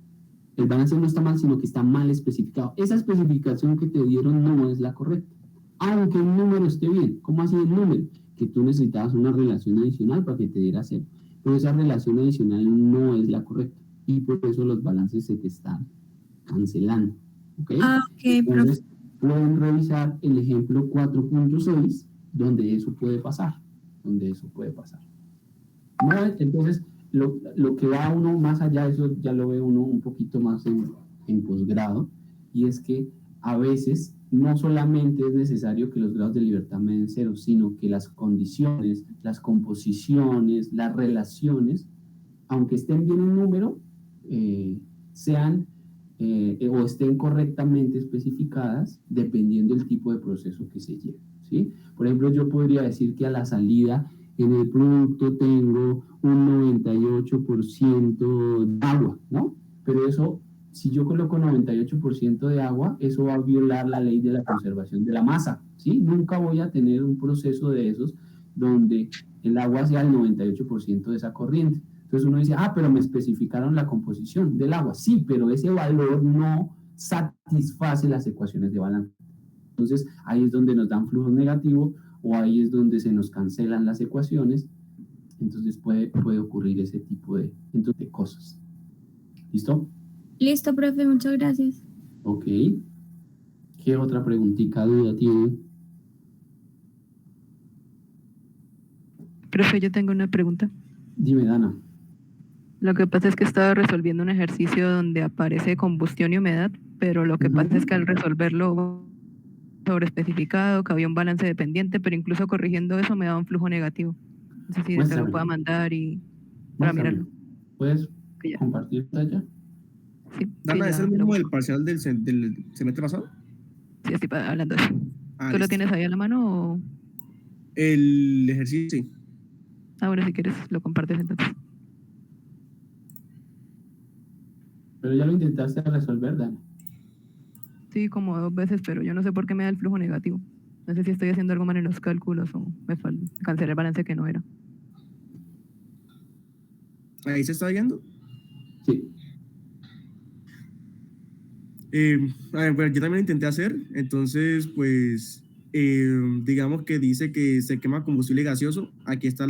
El balance no está mal, sino que está mal especificado. Esa especificación que te dieron no es la correcta. Aunque el número esté bien. ¿Cómo así el número? Que tú necesitabas una relación adicional para que te diera 0. Pero esa relación adicional no es la correcta. Y por eso los balances se te están cancelando. ¿Ok? Entonces, pueden revisar el ejemplo 4.6, donde eso puede pasar. ¿No? Entonces, lo que va uno más allá, eso ya lo ve uno un poquito más en posgrado, y es que a veces no solamente es necesario que los grados de libertad me den 0, sino que las condiciones, las composiciones, las relaciones, aunque estén bien en número, sean o estén correctamente especificadas dependiendo del tipo de proceso que se lleve, ¿sí? Por ejemplo, yo podría decir que a la salida en el producto tengo un 98% de agua, ¿no? Pero eso, si yo coloco 98% de agua, eso va a violar la ley de la conservación de la masa, ¿sí? Nunca voy a tener un proceso de esos donde el agua sea el 98% de esa corriente. Entonces uno dice, pero me especificaron la composición del agua. Sí, pero ese valor no satisface las ecuaciones de balance. Entonces ahí es donde nos dan flujo negativo o ahí es donde se nos cancelan las ecuaciones. Entonces puede ocurrir ese tipo de cosas. ¿Listo?
Listo, profe, muchas gracias.
Ok. ¿Qué otra preguntita, duda tiene?
Profe, yo tengo una pregunta.
Dime, Dana.
Lo que pasa es que estaba resolviendo un ejercicio donde aparece combustión y humedad, pero lo que pasa es que al resolverlo sobreespecificado, que había un balance dependiente, pero incluso corrigiendo eso me daba un flujo negativo. No sé si te lo pueda mandar y para mirarlo.
¿Puedes compartir pantalla?
Sí.
Dana, ¿es el mismo del parcial del semestre pasado?
Sí, estoy hablando de eso. ¿Tú lo tienes ahí a la mano o...?
El ejercicio, sí.
Bueno, si quieres lo compartes entonces.
Pero ya lo intentaste resolver, Dana.
Sí, como 2 veces, pero yo no sé por qué me da el flujo negativo. No sé si estoy haciendo algo mal en los cálculos o me cancelé el balance que no era.
¿Ahí se está viendo?
Sí.
A ver, bueno, yo también lo intenté hacer, entonces, pues, digamos que dice que se quema combustible gaseoso. Aquí está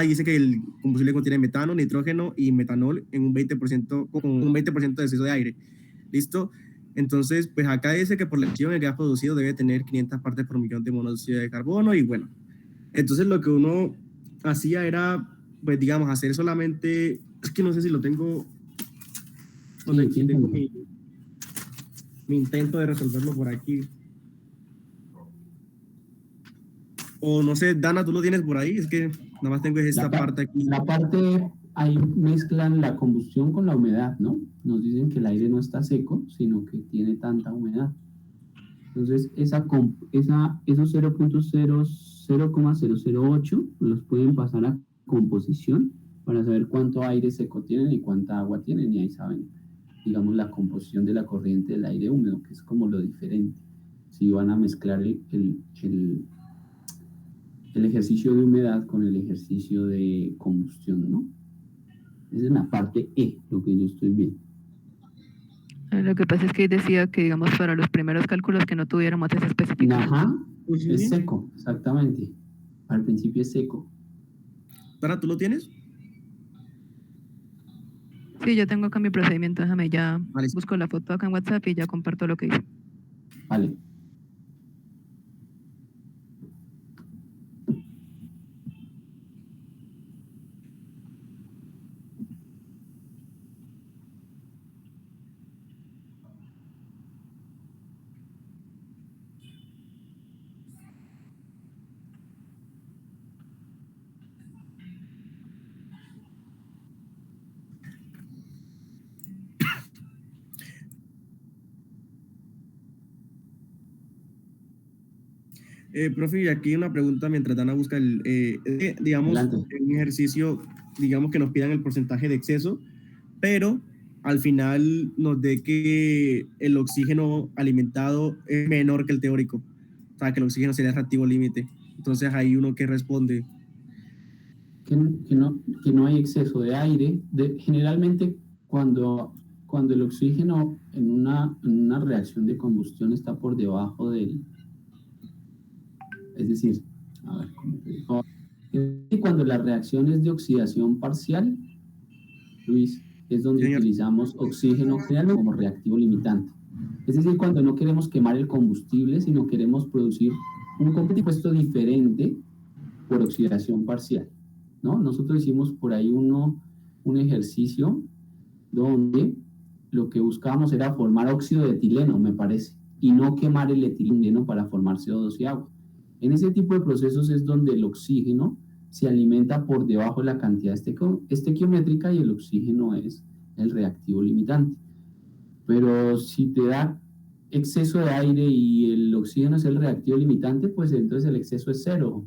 dice que el combustible contiene metano, nitrógeno y metanol en un 20%, con un 20% de exceso de aire. ¿Listo? Entonces, pues acá dice que por la acción el gas producido debe tener 500 partes por millón de monóxido de carbono y bueno. Entonces lo que uno hacía era, pues digamos, hacer solamente, es que no sé si lo tengo,
Sí,
tengo mi intento de resolverlo por aquí. O no sé, Dana, ¿tú lo tienes por ahí? Es que nada más tengo esta parte aquí.
La parte, ahí mezclan la combustión con la humedad, ¿no? Nos dicen que el aire no está seco, sino que tiene tanta humedad. Entonces, esos 0.008 los pueden pasar a composición para saber cuánto aire seco tienen y cuánta agua tienen, y ahí saben, digamos, la composición de la corriente del aire húmedo, que es como lo diferente. Si van a mezclar el ejercicio de humedad con el ejercicio de combustión, ¿no? Esa es la parte E, lo que yo estoy viendo.
Lo que pasa es que decía que, digamos, para los primeros cálculos que no tuviéramos esa especificación.
Ajá, es seco, exactamente. Al principio es seco.
¿Dana, tú lo tienes?
Sí, yo tengo acá mi procedimiento, déjame ya,
Vale.
busco la foto acá en WhatsApp y ya comparto lo que hice.
Vale.
Profe, y aquí una pregunta mientras Dana busca digamos,
Adelante.
un ejercicio, digamos que nos pidan el porcentaje de exceso, pero al final nos dé que el oxígeno alimentado es menor que el teórico. O sea, que el oxígeno sería reactivo límite. Entonces hay uno que responde.
Que no hay exceso de aire. Generalmente cuando el oxígeno en una reacción de combustión está por debajo del... Es decir, a ver, ¿cómo te digo? Cuando la reacción es de oxidación parcial, Luis, es donde utilizamos oxígeno como reactivo limitante. Es decir, cuando no queremos quemar el combustible, sino queremos producir un compuesto diferente por oxidación parcial, ¿no? Nosotros hicimos por ahí un ejercicio donde lo que buscábamos era formar óxido de etileno, me parece, y no quemar el etileno para formar CO2 y agua. En ese tipo de procesos es donde el oxígeno se alimenta por debajo de la cantidad estequiométrica y el oxígeno es el reactivo limitante. Pero si te da exceso de aire y el oxígeno es el reactivo limitante, pues entonces el exceso es cero.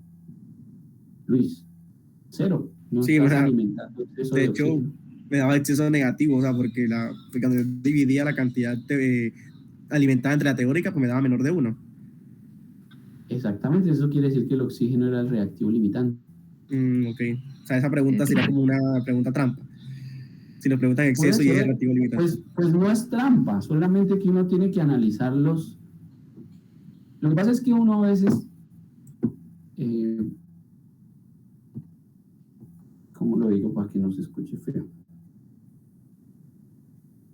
Luis, cero. No
Sí,
estás
o sea,
alimentando exceso
de
de
hecho,
oxígeno.
me daba exceso negativo, o sea, porque cuando dividía la cantidad alimentada entre la teórica, pues me daba menor de 1.
Exactamente, eso quiere decir que el oxígeno era el reactivo limitante.
Ok. O sea, esa pregunta sería como una pregunta trampa. Si nos preguntan exceso y es reactivo limitante.
Pues no es trampa, solamente que uno tiene que analizarlos. Lo que pasa es que uno a veces, ¿cómo lo digo para que no se escuche feo?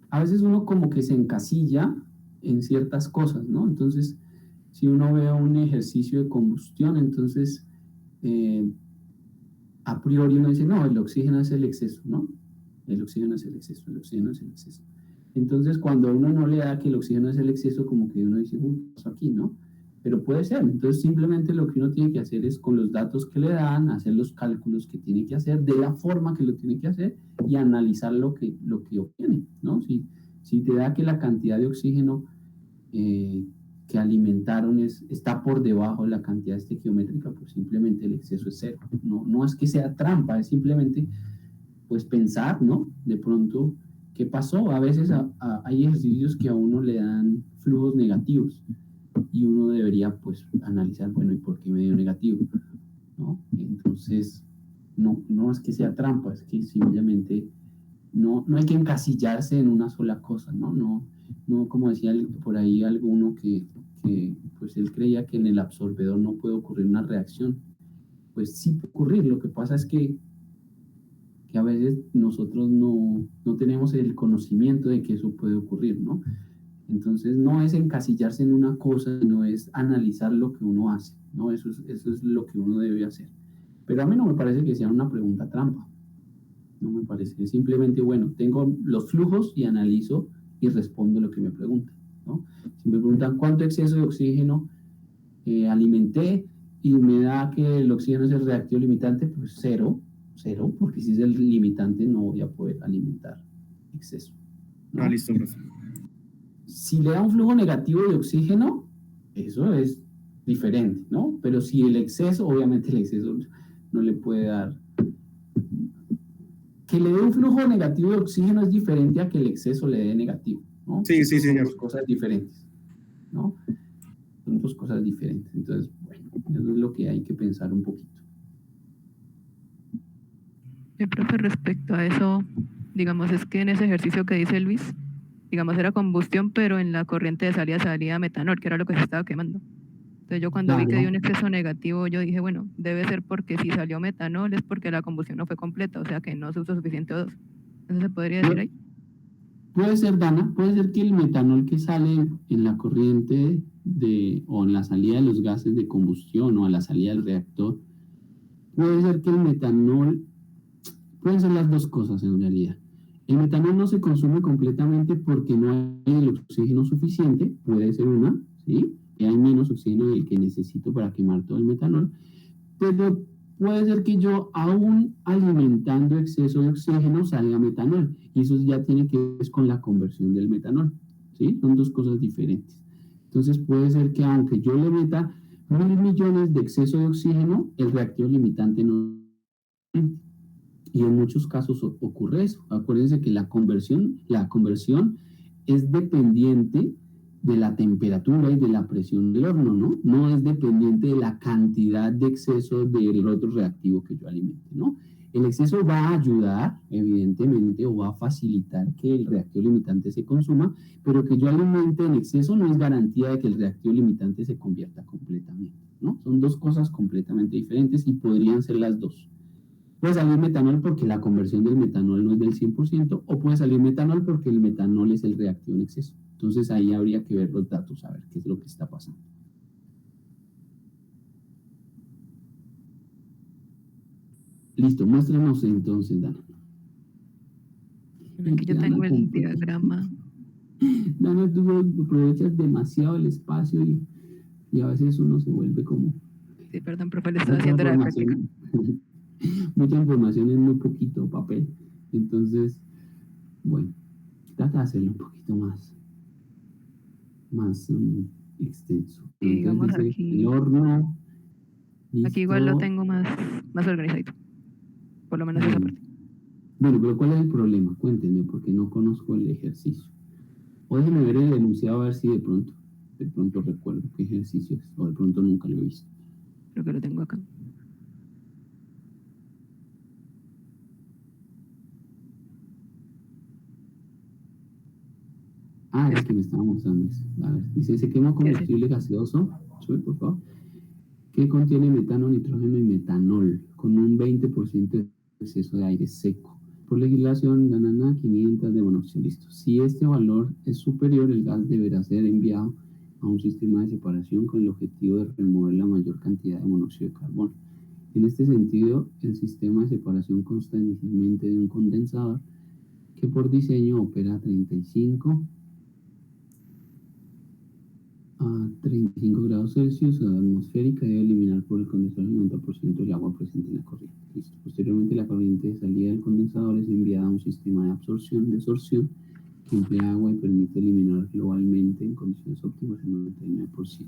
A veces uno como que se encasilla en ciertas cosas, ¿no? Entonces, si uno ve un ejercicio de combustión, entonces a priori uno dice, no, el oxígeno es el exceso, ¿no? El oxígeno es el exceso, el oxígeno es el exceso. Entonces, cuando uno no le da que el oxígeno es el exceso, como que uno dice, ¿qué pasó aquí, no? Pero puede ser. Entonces, simplemente lo que uno tiene que hacer es, con los datos que le dan, hacer los cálculos que tiene que hacer, de la forma que lo tiene que hacer, y analizar lo que obtiene, ¿no? Si te da que la cantidad de oxígeno que alimentaron está por debajo de la cantidad estequiométrica, pues simplemente el exceso es cero. No es que sea trampa, es simplemente pues pensar, ¿no? De pronto, ¿qué pasó? A veces hay ejercicios que a uno le dan flujos negativos y uno debería pues analizar, bueno, ¿y por qué me dio negativo? ¿No? Entonces, no es que sea trampa, es que simplemente no hay que encasillarse en una sola cosa, ¿no? No como decía por ahí alguno que pues él creía que en el absorbedor no puede ocurrir una reacción. Pues sí puede ocurrir, lo que pasa es que a veces nosotros no tenemos el conocimiento de que eso puede ocurrir, ¿no? Entonces no es encasillarse en una cosa, sino es analizar lo que uno hace, ¿no? Eso es lo que uno debe hacer. Pero a mí no me parece que sea una pregunta trampa. No me parece. Es simplemente, bueno, tengo los flujos y analizo y respondo lo que me preguntan, ¿no? Si me preguntan cuánto exceso de oxígeno alimenté y me da que el oxígeno es el reactivo limitante, pues cero, porque si es el limitante no voy a poder alimentar exceso, ¿no?
Listo, profe.
Si le da un flujo negativo de oxígeno, eso es diferente, ¿no? Pero si el exceso, obviamente el exceso no le puede dar. Que le dé un flujo negativo de oxígeno es diferente a que el exceso le dé negativo, ¿no?
Sí,
Son
señor.
dos cosas diferentes, ¿no? Son dos cosas diferentes. Entonces, bueno, eso es lo que hay que pensar un poquito.
Profe, respecto a eso, digamos, es que en ese ejercicio que dice Luis, digamos, era combustión, pero en la corriente de salida salía metanol, que era lo que se estaba quemando. Entonces yo cuando vi que dio un exceso negativo, yo dije, bueno, debe ser porque si salió metanol es porque la combustión no fue completa, o sea que no se usó suficiente O2. ¿Eso se podría decir ahí?
Puede ser, Dana, puede ser que el metanol que sale en la corriente o en la salida de los gases de combustión o a la salida del reactor, puede ser que el metanol, pueden ser las dos cosas en realidad. El metanol no se consume completamente porque no hay el oxígeno suficiente, puede ser una, ¿sí? Que hay menos oxígeno del que necesito para quemar todo el metanol, pero puede ser que yo, aún alimentando exceso de oxígeno, salga metanol, y eso ya tiene que ver con la conversión del metanol, ¿sí? Son dos cosas diferentes. Entonces puede ser que aunque yo le meta 1.000 millones de exceso de oxígeno, el reactivo limitante no. Y en muchos casos ocurre eso. Acuérdense que la conversión es dependiente de la temperatura y de la presión del horno, ¿no? No es dependiente de la cantidad de exceso del otro reactivo que yo alimente, ¿no? El exceso va a ayudar, evidentemente, o va a facilitar que el reactivo limitante se consuma, pero que yo alimente en exceso no es garantía de que el reactivo limitante se convierta completamente, ¿no? Son dos cosas completamente diferentes y podrían ser las dos. Puede salir metanol porque la conversión del metanol no es del 100%, o puede salir metanol porque el metanol es el reactivo en exceso. Entonces ahí habría que ver los datos, a ver qué es lo que está pasando. Listo, muéstranos entonces, Dana.
Aquí yo tengo el diagrama.
Dana, tú aprovechas demasiado el espacio y a veces uno se vuelve como...
Sí, perdón, profe, le estoy haciendo la práctica.
Mucha información en muy poquito papel. Entonces, bueno, trata de hacerlo un poquito más extenso.
Digamos
Entonces,
aquí.
El horno.
Listo. Aquí igual lo tengo más organizadito. Por lo menos esa parte.
Bueno, pero ¿cuál es el problema? Cuéntenme, porque no conozco el ejercicio. O déjenme ver el enunciado a ver si de pronto recuerdo qué ejercicio es, o de pronto nunca lo he visto.
Creo que lo tengo acá.
Es que me estaba mostrando eso. A ver, dice, se quema combustible gaseoso. Sube, por favor. Que contiene metano, nitrógeno y metanol, con un 20% de exceso de aire seco. Por legislación, 500 de monóxido. Listo. Si este valor es superior, el gas deberá ser enviado a un sistema de separación con el objetivo de remover la mayor cantidad de monóxido de carbono. En este sentido, el sistema de separación consta inicialmente de un condensador que por diseño opera a 35 grados Celsius a la atmosférica y debe eliminar por el condensador el 90% del agua presente en la corriente. Listo. Posteriormente, la corriente de salida del condensador es enviada a un sistema de absorción que emplea agua y permite eliminar globalmente en condiciones óptimas el 99%.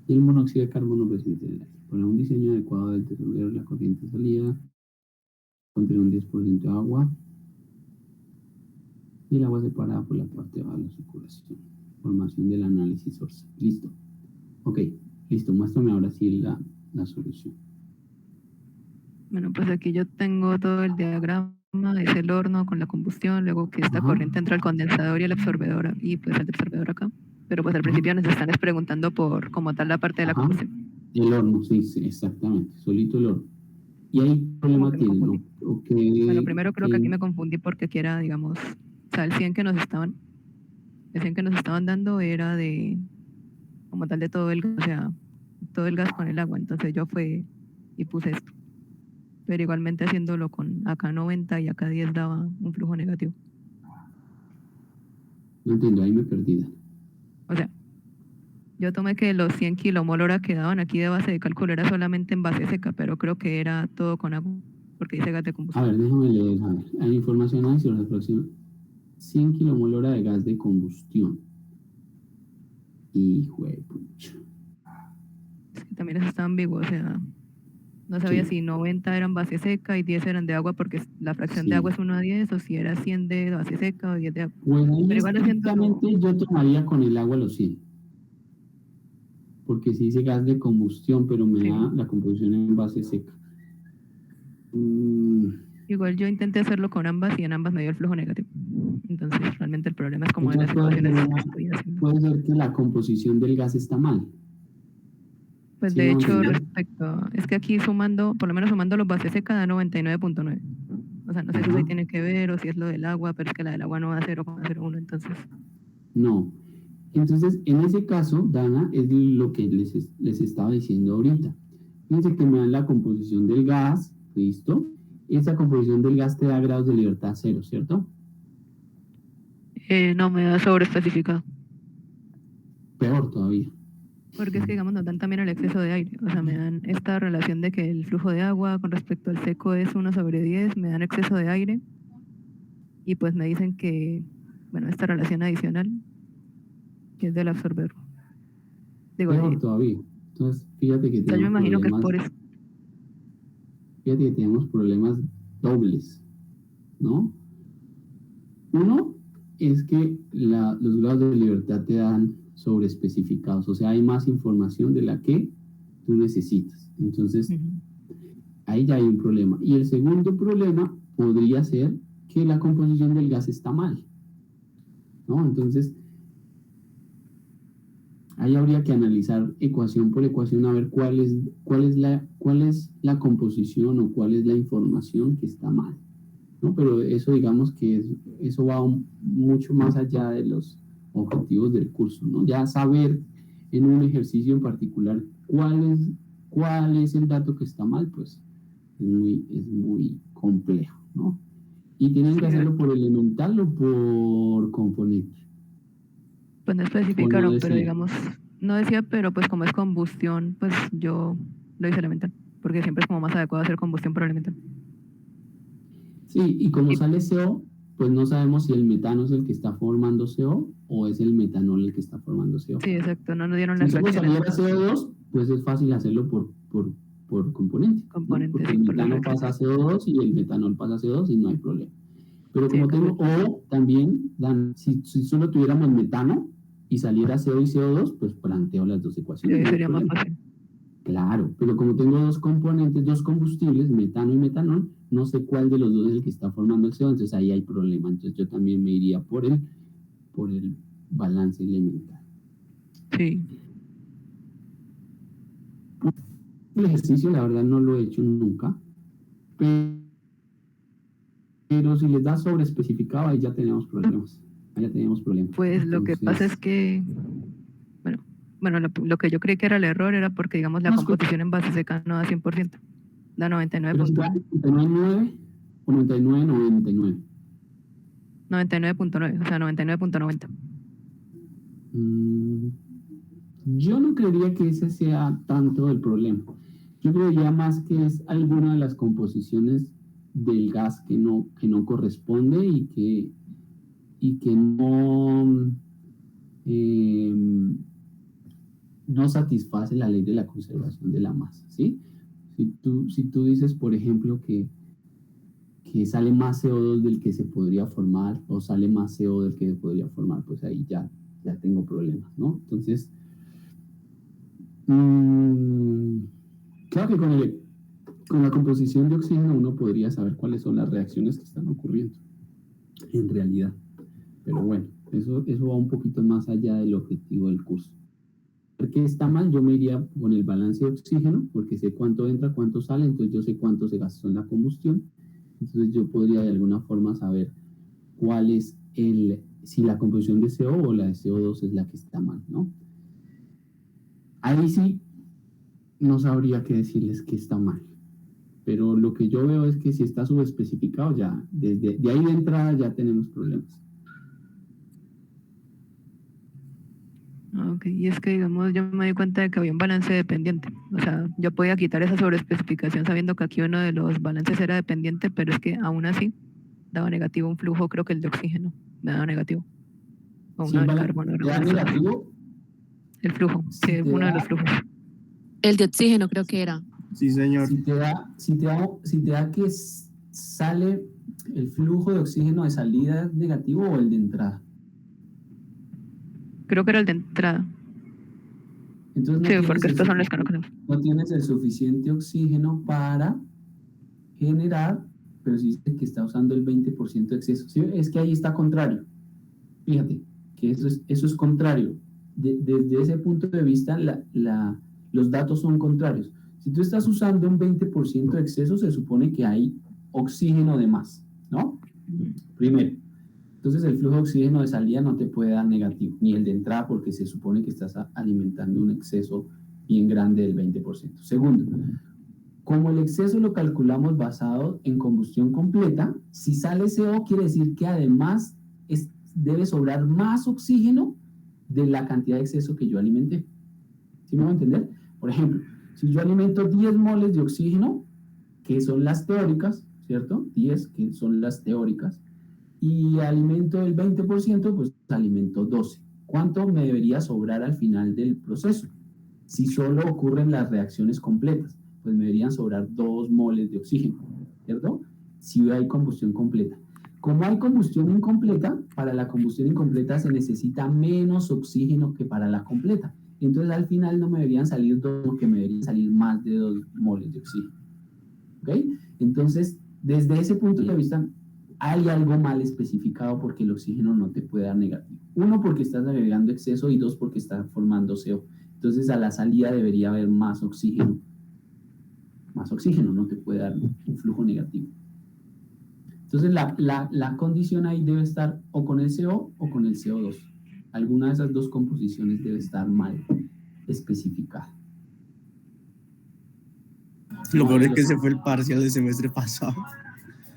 Y el monóxido de carbono presente en el aire. Para un diseño adecuado del desolver, la corriente de salida contiene un 10% de agua y el agua separada por la parte baja de la circulación. Formación del análisis source. Listo. Ok, listo. Muéstrame ahora sí la solución.
Bueno, pues aquí yo tengo todo el diagrama. Es el horno con la combustión, luego que esta corriente entra al condensador y al absorbedor, y pues el absorbedor acá. Pero pues al principio nos están preguntando por como tal la parte de la
Ajá.
combustión.
El horno, sí, sí, exactamente, solito el horno. Y ahí problema
Como que me
tiene, ¿no?
confundí.
O
Bueno, primero creo que aquí
que-
me confundí porque aquí era, digamos, o sea, el 100 que nos estaban dando era de, como tal de todo el gas, o sea, todo el gas con el agua. Entonces yo fui y puse esto. Pero igualmente haciéndolo con acá 90 y acá 10 daba un flujo negativo.
no entiendo, ahí me perdí.
O sea, yo tomé que los 100 kilomol hora que daban aquí de base de cálculo era solamente en base seca, pero creo que era todo con agua, porque dice gas de
A
combustión.
ver, déjame leer, a ver. Hay información adicional sobre la fracción 100 kilomol hora de gas de combustión. Hijo de pucha.
Es que también eso está ambiguo, o sea, no sabía
Sí.
si 90 eran base seca y 10 eran de agua, porque la fracción
Sí.
de agua es 1 a 10, o si era 100 de base seca o 10 de agua.
Pues ahí
Pero igual haciéndolo,
estrictamente yo tomaría con el agua los 100. Porque si dice gas de combustión, pero me
Sí.
da la composición en base seca.
igual yo intenté hacerlo con ambas y en ambas me dio el flujo negativo. Entonces realmente el problema es como de las
Entonces
ecuaciones que estoy haciendo.
puede ser que la composición del gas está mal.
Pues
¿Sí
de
me
hecho,
entiendes?
respecto, es que aquí sumando, por lo menos sumando los base seca da 99.9. O sea, no sé si
Ajá.
ahí tiene que ver o si es lo del agua, pero es que la del agua no da 0,01, entonces.
No. Entonces, en ese caso, Dana, es lo que les estaba diciendo ahorita. Fíjense que me dan la composición del gas, ¿listo? Esa composición del gas te da grados de libertad 0, ¿cierto?
No me da sobreespecificado.
Peor todavía.
Porque es que, digamos, nos dan también el exceso de aire. O sea, me dan esta relación de que el flujo de agua con respecto al seco es 1/10, me dan exceso de aire. Y pues me dicen que, bueno, esta relación adicional, que es del absorber. Digo,
Peor todavía. Entonces, fíjate que
o sea, yo me
tenemos
imagino que es
problemas,
por eso.
fíjate que tenemos problemas dobles, ¿no? Uno es que los grados de libertad te dan sobreespecificados, o sea, hay más información de la que tú necesitas. Entonces, ahí ya hay un problema. Y el segundo problema podría ser que la composición del gas está mal, ¿no? Entonces, ahí habría que analizar ecuación por ecuación a ver cuál es la composición o cuál es la información que está mal, ¿no? Pero eso, digamos que eso va mucho más allá de los objetivos del curso, ¿no? Ya saber en un ejercicio en particular cuál es el dato que está mal, pues es muy complejo, ¿no? Y tienen que hacerlo por elemental o por componente.
Pues no
O
especificaron,
no
pero
decía.
digamos, no decía, pero pues como es combustión, pues yo lo hice elemental, porque siempre es como más adecuado hacer combustión por elemental.
Sí, y como sale CO, pues no sabemos si el metano es el que está formando CO o es el metanol el que está formando CO.
Sí, exacto, no nos dieron
Si
las
solo
fracciones.
saliera CO2, pues es fácil hacerlo por componente, ¿no?
Componente,
Porque
sí,
el
por las
metano pasa a CO2 y el metanol pasa a CO2 y no hay problema. Pero
Sí,
como
como-
o también, Dan, si solo tuviéramos metano y saliera CO y CO2, pues planteo las dos
sí,
ecuaciones. No hay
sería más
problema.
fácil.
Claro, pero como tengo dos componentes, dos combustibles, metano y metanol, no sé cuál de los dos es el que está formando el CO, entonces ahí hay problema. Entonces yo también me iría por el balance elemental.
Sí.
El ejercicio, la verdad, no lo he hecho nunca, pero si les da sobreespecificado, ahí ya tenemos problemas.
Pues lo que pasa es que, bueno, lo que yo creí que era el error era porque, digamos, la
No,
composición en base seca no da 100%, da 99.9.
Pero si da 99 o 99.
99.9, o sea, 99.90.
Yo no creería que ese sea tanto el problema. Yo creería más que es alguna de las composiciones del gas que no corresponde y que no satisface la ley de la conservación de la masa, ¿sí? Si tú dices, por ejemplo, que sale más CO2 del que se podría formar o sale más CO del que se podría formar, pues ahí ya tengo problemas, ¿no? Entonces, claro que con la composición de oxígeno uno podría saber cuáles son las reacciones que están ocurriendo en realidad, pero bueno. Eso va un poquito más allá del objetivo del curso. ¿Qué está mal? Yo me iría con el balance de oxígeno, porque sé cuánto entra, cuánto sale, entonces yo sé cuánto se gastó en la combustión. Entonces yo podría de alguna forma saber cuál es si la composición de CO o la de CO2 es la que está mal, ¿no? Ahí sí no sabría qué decirles que está mal. Pero lo que yo veo es que si está subespecificado, ya, desde de ahí de entrada ya tenemos problemas.
Ok, y es que, digamos, yo me di cuenta de que había un balance dependiente. O sea, yo podía quitar esa sobreespecificación sabiendo que aquí uno de los balances era dependiente, pero es que aún así daba negativo un flujo, creo que el de oxígeno me daba negativo. O
Si
uno
el
del
balance
carbono.
te da negativo,
El flujo, sí,
si te
uno de los
da,
flujos.
El de oxígeno creo que era.
Sí, señor.
si te da que sale el flujo de oxígeno de salida negativo o el de entrada.
Creo que era el de entrada.
Entonces
Sí, porque estos son los que no conozco.
no tienes el suficiente oxígeno para generar, pero si dice que está usando el 20% de exceso. ¿Sí? Es que ahí está contrario. Fíjate que eso es contrario. Desde ese punto de vista, los datos son contrarios. Si tú estás usando un 20% de exceso, se supone que hay oxígeno de más, ¿no? Primero. Entonces el flujo de oxígeno de salida no te puede dar negativo, ni el de entrada, porque se supone que estás alimentando un exceso bien grande del 20%. Segundo, como el exceso lo calculamos basado en combustión completa, si sale CO quiere decir que además debe sobrar más oxígeno de la cantidad de exceso que yo alimenté. ¿Sí me voy a entender? Por ejemplo, si yo alimento 10 moles de oxígeno, que son las teóricas, ¿cierto? 10, que son las teóricas, y alimento el 20%, pues alimento 12. ¿Cuánto me debería sobrar al final del proceso? Si solo ocurren las reacciones completas, pues me deberían sobrar 2 moles de oxígeno, ¿cierto? Si hay combustión completa. Como hay combustión incompleta, para la combustión incompleta se necesita menos oxígeno que para la completa. Entonces al final no me deberían salir 2, que me deberían salir más de 2 moles de oxígeno. ¿Ok? Entonces, desde ese punto de vista, hay algo mal especificado porque el oxígeno no te puede dar negativo. Uno, porque estás agregando exceso, y dos, porque estás formando CO. Entonces, a la salida debería haber más oxígeno. Más oxígeno no te puede dar un flujo negativo. Entonces, la condición ahí debe estar o con el CO o con el CO2. Alguna de esas dos composiciones debe estar mal especificada.
Lo peor es que ese fue el parcial del semestre pasado.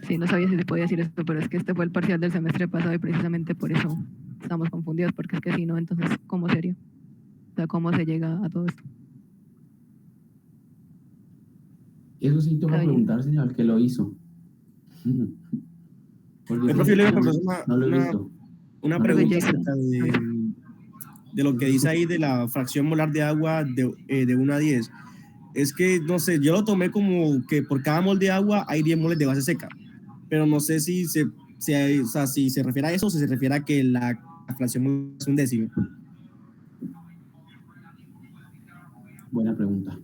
Sí, no sabía si se podía decir esto, pero es que este fue el parcial del semestre pasado y precisamente por eso estamos confundidos, porque es que si no, entonces, ¿cómo sería? O sea, ¿cómo se llega a todo esto?
Eso sí toca preguntarse al que lo hizo.
El profe le una
No
pregunta acerca de lo que dice ahí de la fracción molar de agua de 1 a 10. Es que, no sé, yo lo tomé como que por cada mol de agua hay 10 moles de base seca, pero no sé si si se refiere a eso o si se refiere a que la fracción molar es 1/10.
Buena pregunta.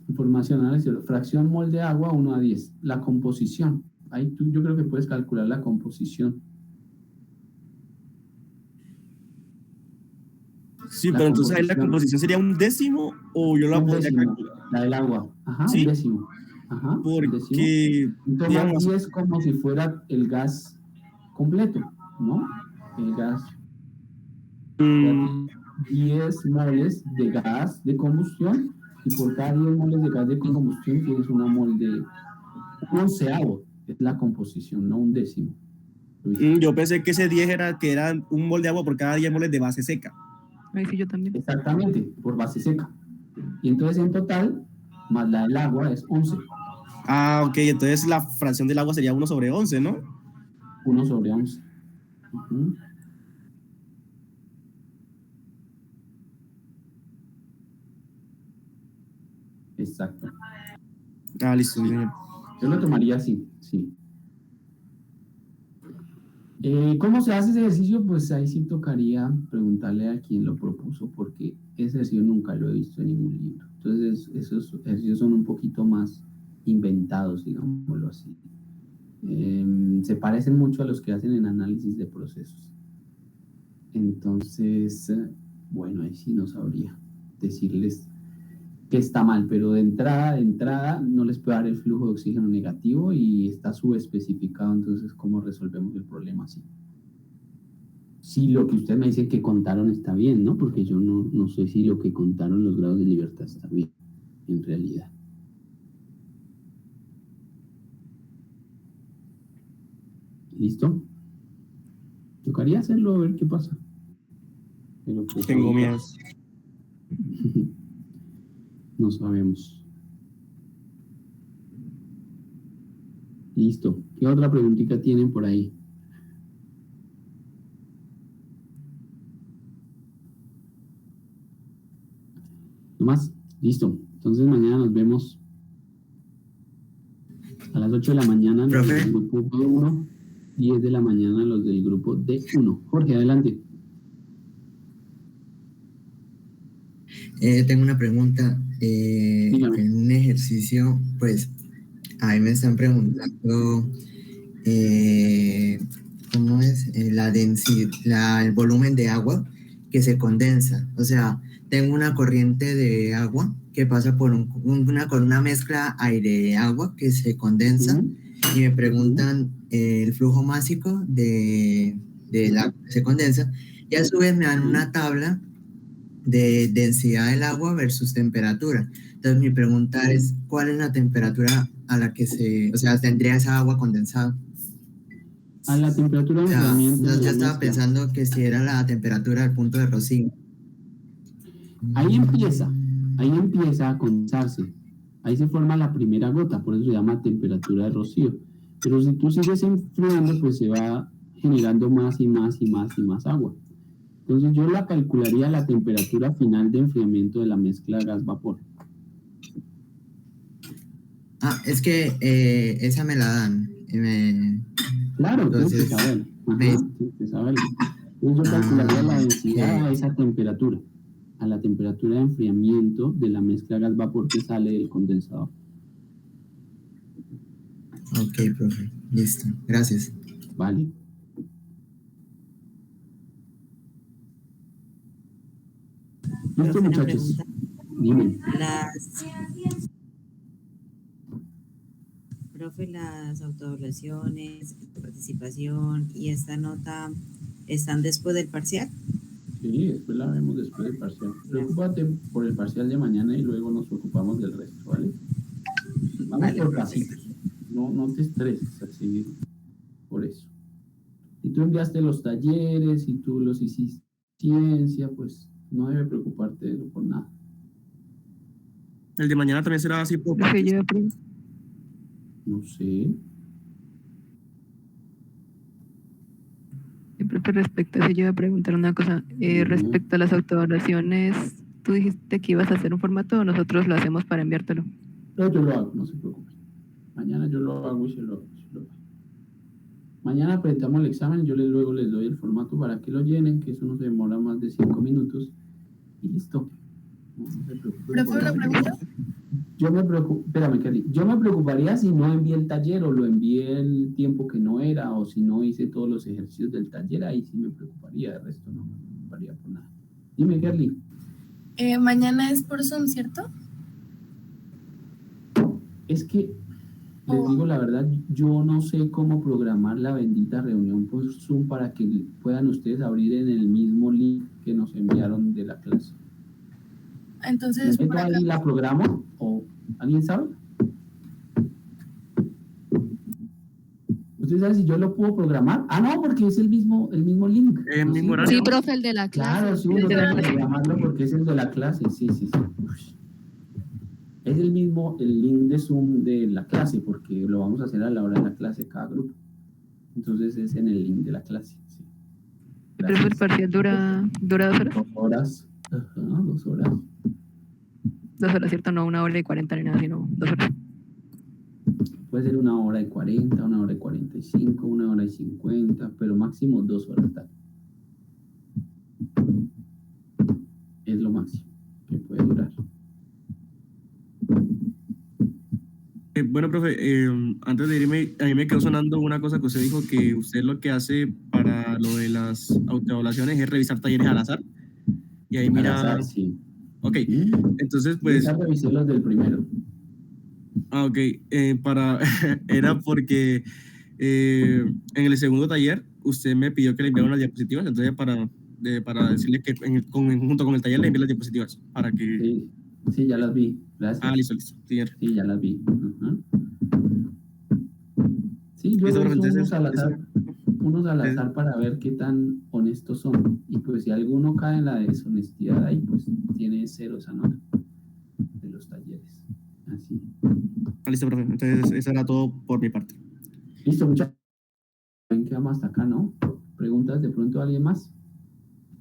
Información, análisis, fracción mol de agua 1 a 10. La composición. Ahí yo creo que puedes calcular la composición.
Sí, pero entonces ahí la composición sería 1/10 o yo la podría calcular.
La del agua. Ajá,
¿Sí?
1/10. Ajá.
Porque,
digamos, 10 como si fuera el gas completo, ¿no? El gas. 10 moles de gas de combustión, y por cada 10 moles de gas de combustión tienes una mol de 1/11, es la composición, no 1/10.
Yo pensé que ese 10 era 1 mol de agua por cada 10 moles de base seca.
Ahí sí, yo también.
Exactamente, por base seca. Y entonces en total, más la del agua es 11.
Ah, ok, entonces la fracción del agua sería 1/11, ¿no?
1/11. Exacto.
Ah, listo, señor.
Yo lo tomaría así, sí. ¿Cómo se hace ese ejercicio? Pues ahí sí tocaría preguntarle a quien lo propuso, porque ese ejercicio nunca lo he visto en ningún libro. Entonces, esos ejercicios son un poquito más inventados, digámoslo así. Se parecen mucho a los que hacen en análisis de procesos. Entonces, bueno, ahí sí no sabría decirles que está mal, pero de entrada no les puede dar el flujo de oxígeno negativo y está subespecificado, entonces ¿cómo resolvemos el problema así? Si lo que usted me dice que contaron está bien, ¿no? Porque yo no sé si lo que contaron los grados de libertad está bien, en realidad. ¿Listo? Tocaría hacerlo a ver qué pasa. Pero pues,
Tengo miedo.
No sabemos. Listo. ¿Qué otra preguntita tienen por ahí? ¿No más? Listo. Entonces mañana nos vemos a las 8 de la mañana los del grupo B1, 10 de la mañana los del grupo D1. Jorge, adelante.
Tengo una pregunta. En un ejercicio, pues, ahí me están preguntando ¿cómo es? La densidad, el volumen de agua que se condensa. O sea, tengo una corriente de agua que pasa por una mezcla aire-agua que se condensa y me preguntan el flujo másico de la que se condensa y a su vez me dan una tabla de densidad del agua versus temperatura. Entonces mi pregunta es, ¿cuál es la temperatura a la que tendría esa agua condensada?
A la temperatura de enfriamiento.
Yo estaba pensando que si era la temperatura del punto de rocío.
Ahí empieza a condensarse. Ahí se forma la primera gota, por eso se llama temperatura de rocío. Pero si tú sigues enfriando, pues se va generando más y más y más y más agua. Entonces yo la calcularía la temperatura final de enfriamiento de la mezcla gas-vapor.
Es que esa me la dan.
Claro, entonces yo calcularía la densidad a esa temperatura, a la temperatura de enfriamiento de la mezcla gas-vapor que sale del condensador.
Ok, profe. Listo. Gracias.
Vale. Listo, muchachos. Dime.
Profe, las autoevaluaciones, participación y esta nota están después del parcial.
Sí, después la vemos después del parcial. Preocúpate por el parcial de mañana y luego nos ocupamos del resto, ¿vale? Vamos por pasitos. No te estreses así por eso. Si tú enviaste los talleres, si tú los hiciste ciencia, pues no debe preocuparte de eso por nada.
El de mañana también será así por
partes.
No sé.
Respecto a eso, yo iba a preguntar una cosa. Respecto a las autoevaluaciones, ¿tú dijiste que ibas a hacer un formato o nosotros lo hacemos para enviártelo?
No, yo lo hago, no se preocupe. Mañana yo lo hago y se lo hago. Mañana presentamos el examen, yo luego les doy el formato para que lo llenen, que eso no se demora más de 5 minutos. Y listo. No se preocupe.
¿Profe, una pregunta?
Espérame, Kelly. Yo me preocuparía si no envié el taller o lo envié el tiempo que no era o si no hice todos los ejercicios del taller, ahí sí me preocuparía, de resto no me preocuparía por nada. Dime, Kelly.
Mañana es por Zoom, ¿cierto?
Es que, les digo la verdad, yo no sé cómo programar la bendita reunión por Zoom para que puedan ustedes abrir en el mismo link que nos enviaron de la clase.
Entonces,
¿Me meto ahí la programo o alguien sabe? ¿Usted sabe si yo lo puedo programar? Ah, no, porque es el mismo link.
El mismo horario.
Sí, profe, el de la clase.
Claro, sí, uno debe programarlo porque es el de la clase, sí. Es el mismo, el link de Zoom de la clase, porque lo vamos a hacer a la hora de la clase cada grupo. Entonces es en el link de la clase, sí.
¿Pero el parcial dura 2 horas?
2 horas. Ajá, 2 horas.
2 horas, ¿cierto? No 1 hora y 40 ni nada, sino 2 horas.
Puede ser 1 hora y 40, 1 hora y 45, 1 hora y 50, pero máximo 2 horas tal. Es lo máximo que puede durar.
Bueno, profe, antes de irme, a mí me quedó sonando una cosa que usted dijo, que usted lo que hace para para lo de las autoevaluaciones es revisar talleres al azar. Y ahí
Al
mira...
azar, sí.
Ok,
¿Mm?
entonces pues...
Ya revisé los del primero.
Ah, ok. Era porque en el segundo taller usted me pidió que le enviara unas diapositivas, entonces para decirle que junto con el taller le envié las diapositivas para que...
Sí, sí, ya las vi. Gracias.
Ah, listo. Sí,
sí, ya las vi. Ajá. Sí, yo
listo,
reviso
profe,
unos al azar para ver qué tan honestos son. Y pues si alguno cae en la deshonestidad ahí, pues tiene 0 esa nota de los talleres. Así.
Ah, listo, profe. Entonces eso era todo por mi parte.
Listo, muchachos. Quedamos hasta acá, ¿no? ¿Preguntas de pronto a alguien más?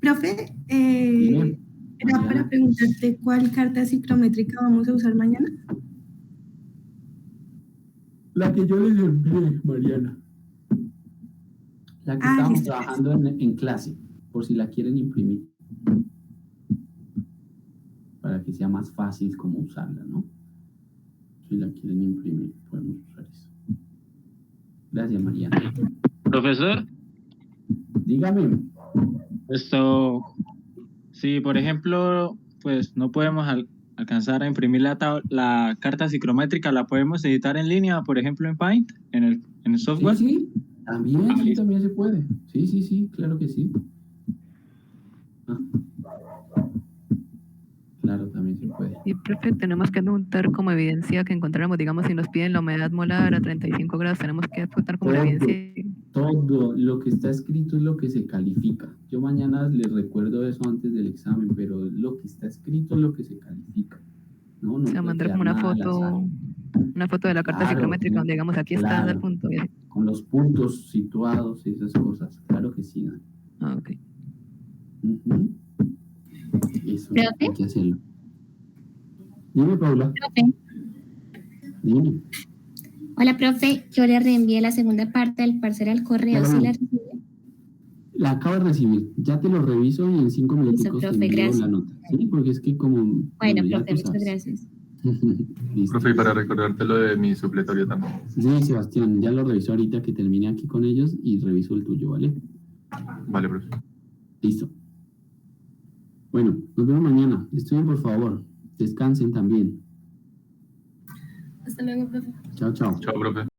Profe,
Dime,
era
Mariana.
para preguntarte cuál carta ciclométrica vamos a usar mañana.
La que yo les envié, Mariana. La que estábamos
listo.
trabajando en clase, por si la quieren imprimir. Para que sea más fácil como usarla, ¿no? Si la quieren imprimir, podemos usar eso. Gracias, Mariana.
Profesor,
Dígame.
si por ejemplo, pues no podemos alcanzar a imprimir la carta ciclométrica, ¿la podemos editar en línea, por ejemplo, en Paint, en el software?
Sí, también se puede. Sí, claro que sí. Claro, también se puede.
Y profe, tenemos que adjuntar como evidencia que encontramos, digamos, si nos piden la humedad molar a 35 grados, tenemos que adjuntar como la evidencia.
Todo lo que está escrito es lo que se califica. Yo mañana les recuerdo eso antes del examen, pero lo que está escrito es lo que se califica. No,
O sea, mandar como una foto de la carta ciclométrica donde digamos aquí está el punto.
Con los puntos situados y esas cosas. Claro que sí.
Ah, ok.
Eso hay que hacerlo. Dime, Paula.
Profe.
Dime.
Hola, profe. Yo le reenvié la segunda parte del parcial al correo. ¿Sí la recibió?
La acabo de recibir. Ya te lo reviso y en 5 minutos te
profe,
envío
gracias.
la nota. Sí, porque es que como...
Bueno,
ya
profe,
tú
muchas
sabes.
gracias.
Profe, y para recordarte lo de mi supletorio también.
Sí, Sebastián, ya lo reviso ahorita que termine aquí con ellos y reviso el tuyo, ¿vale?
Vale, profe.
Listo. Bueno, nos vemos mañana. Estudien, por favor. Descansen también.
Hasta luego, profe.
Chao, chao.
Chao, profe.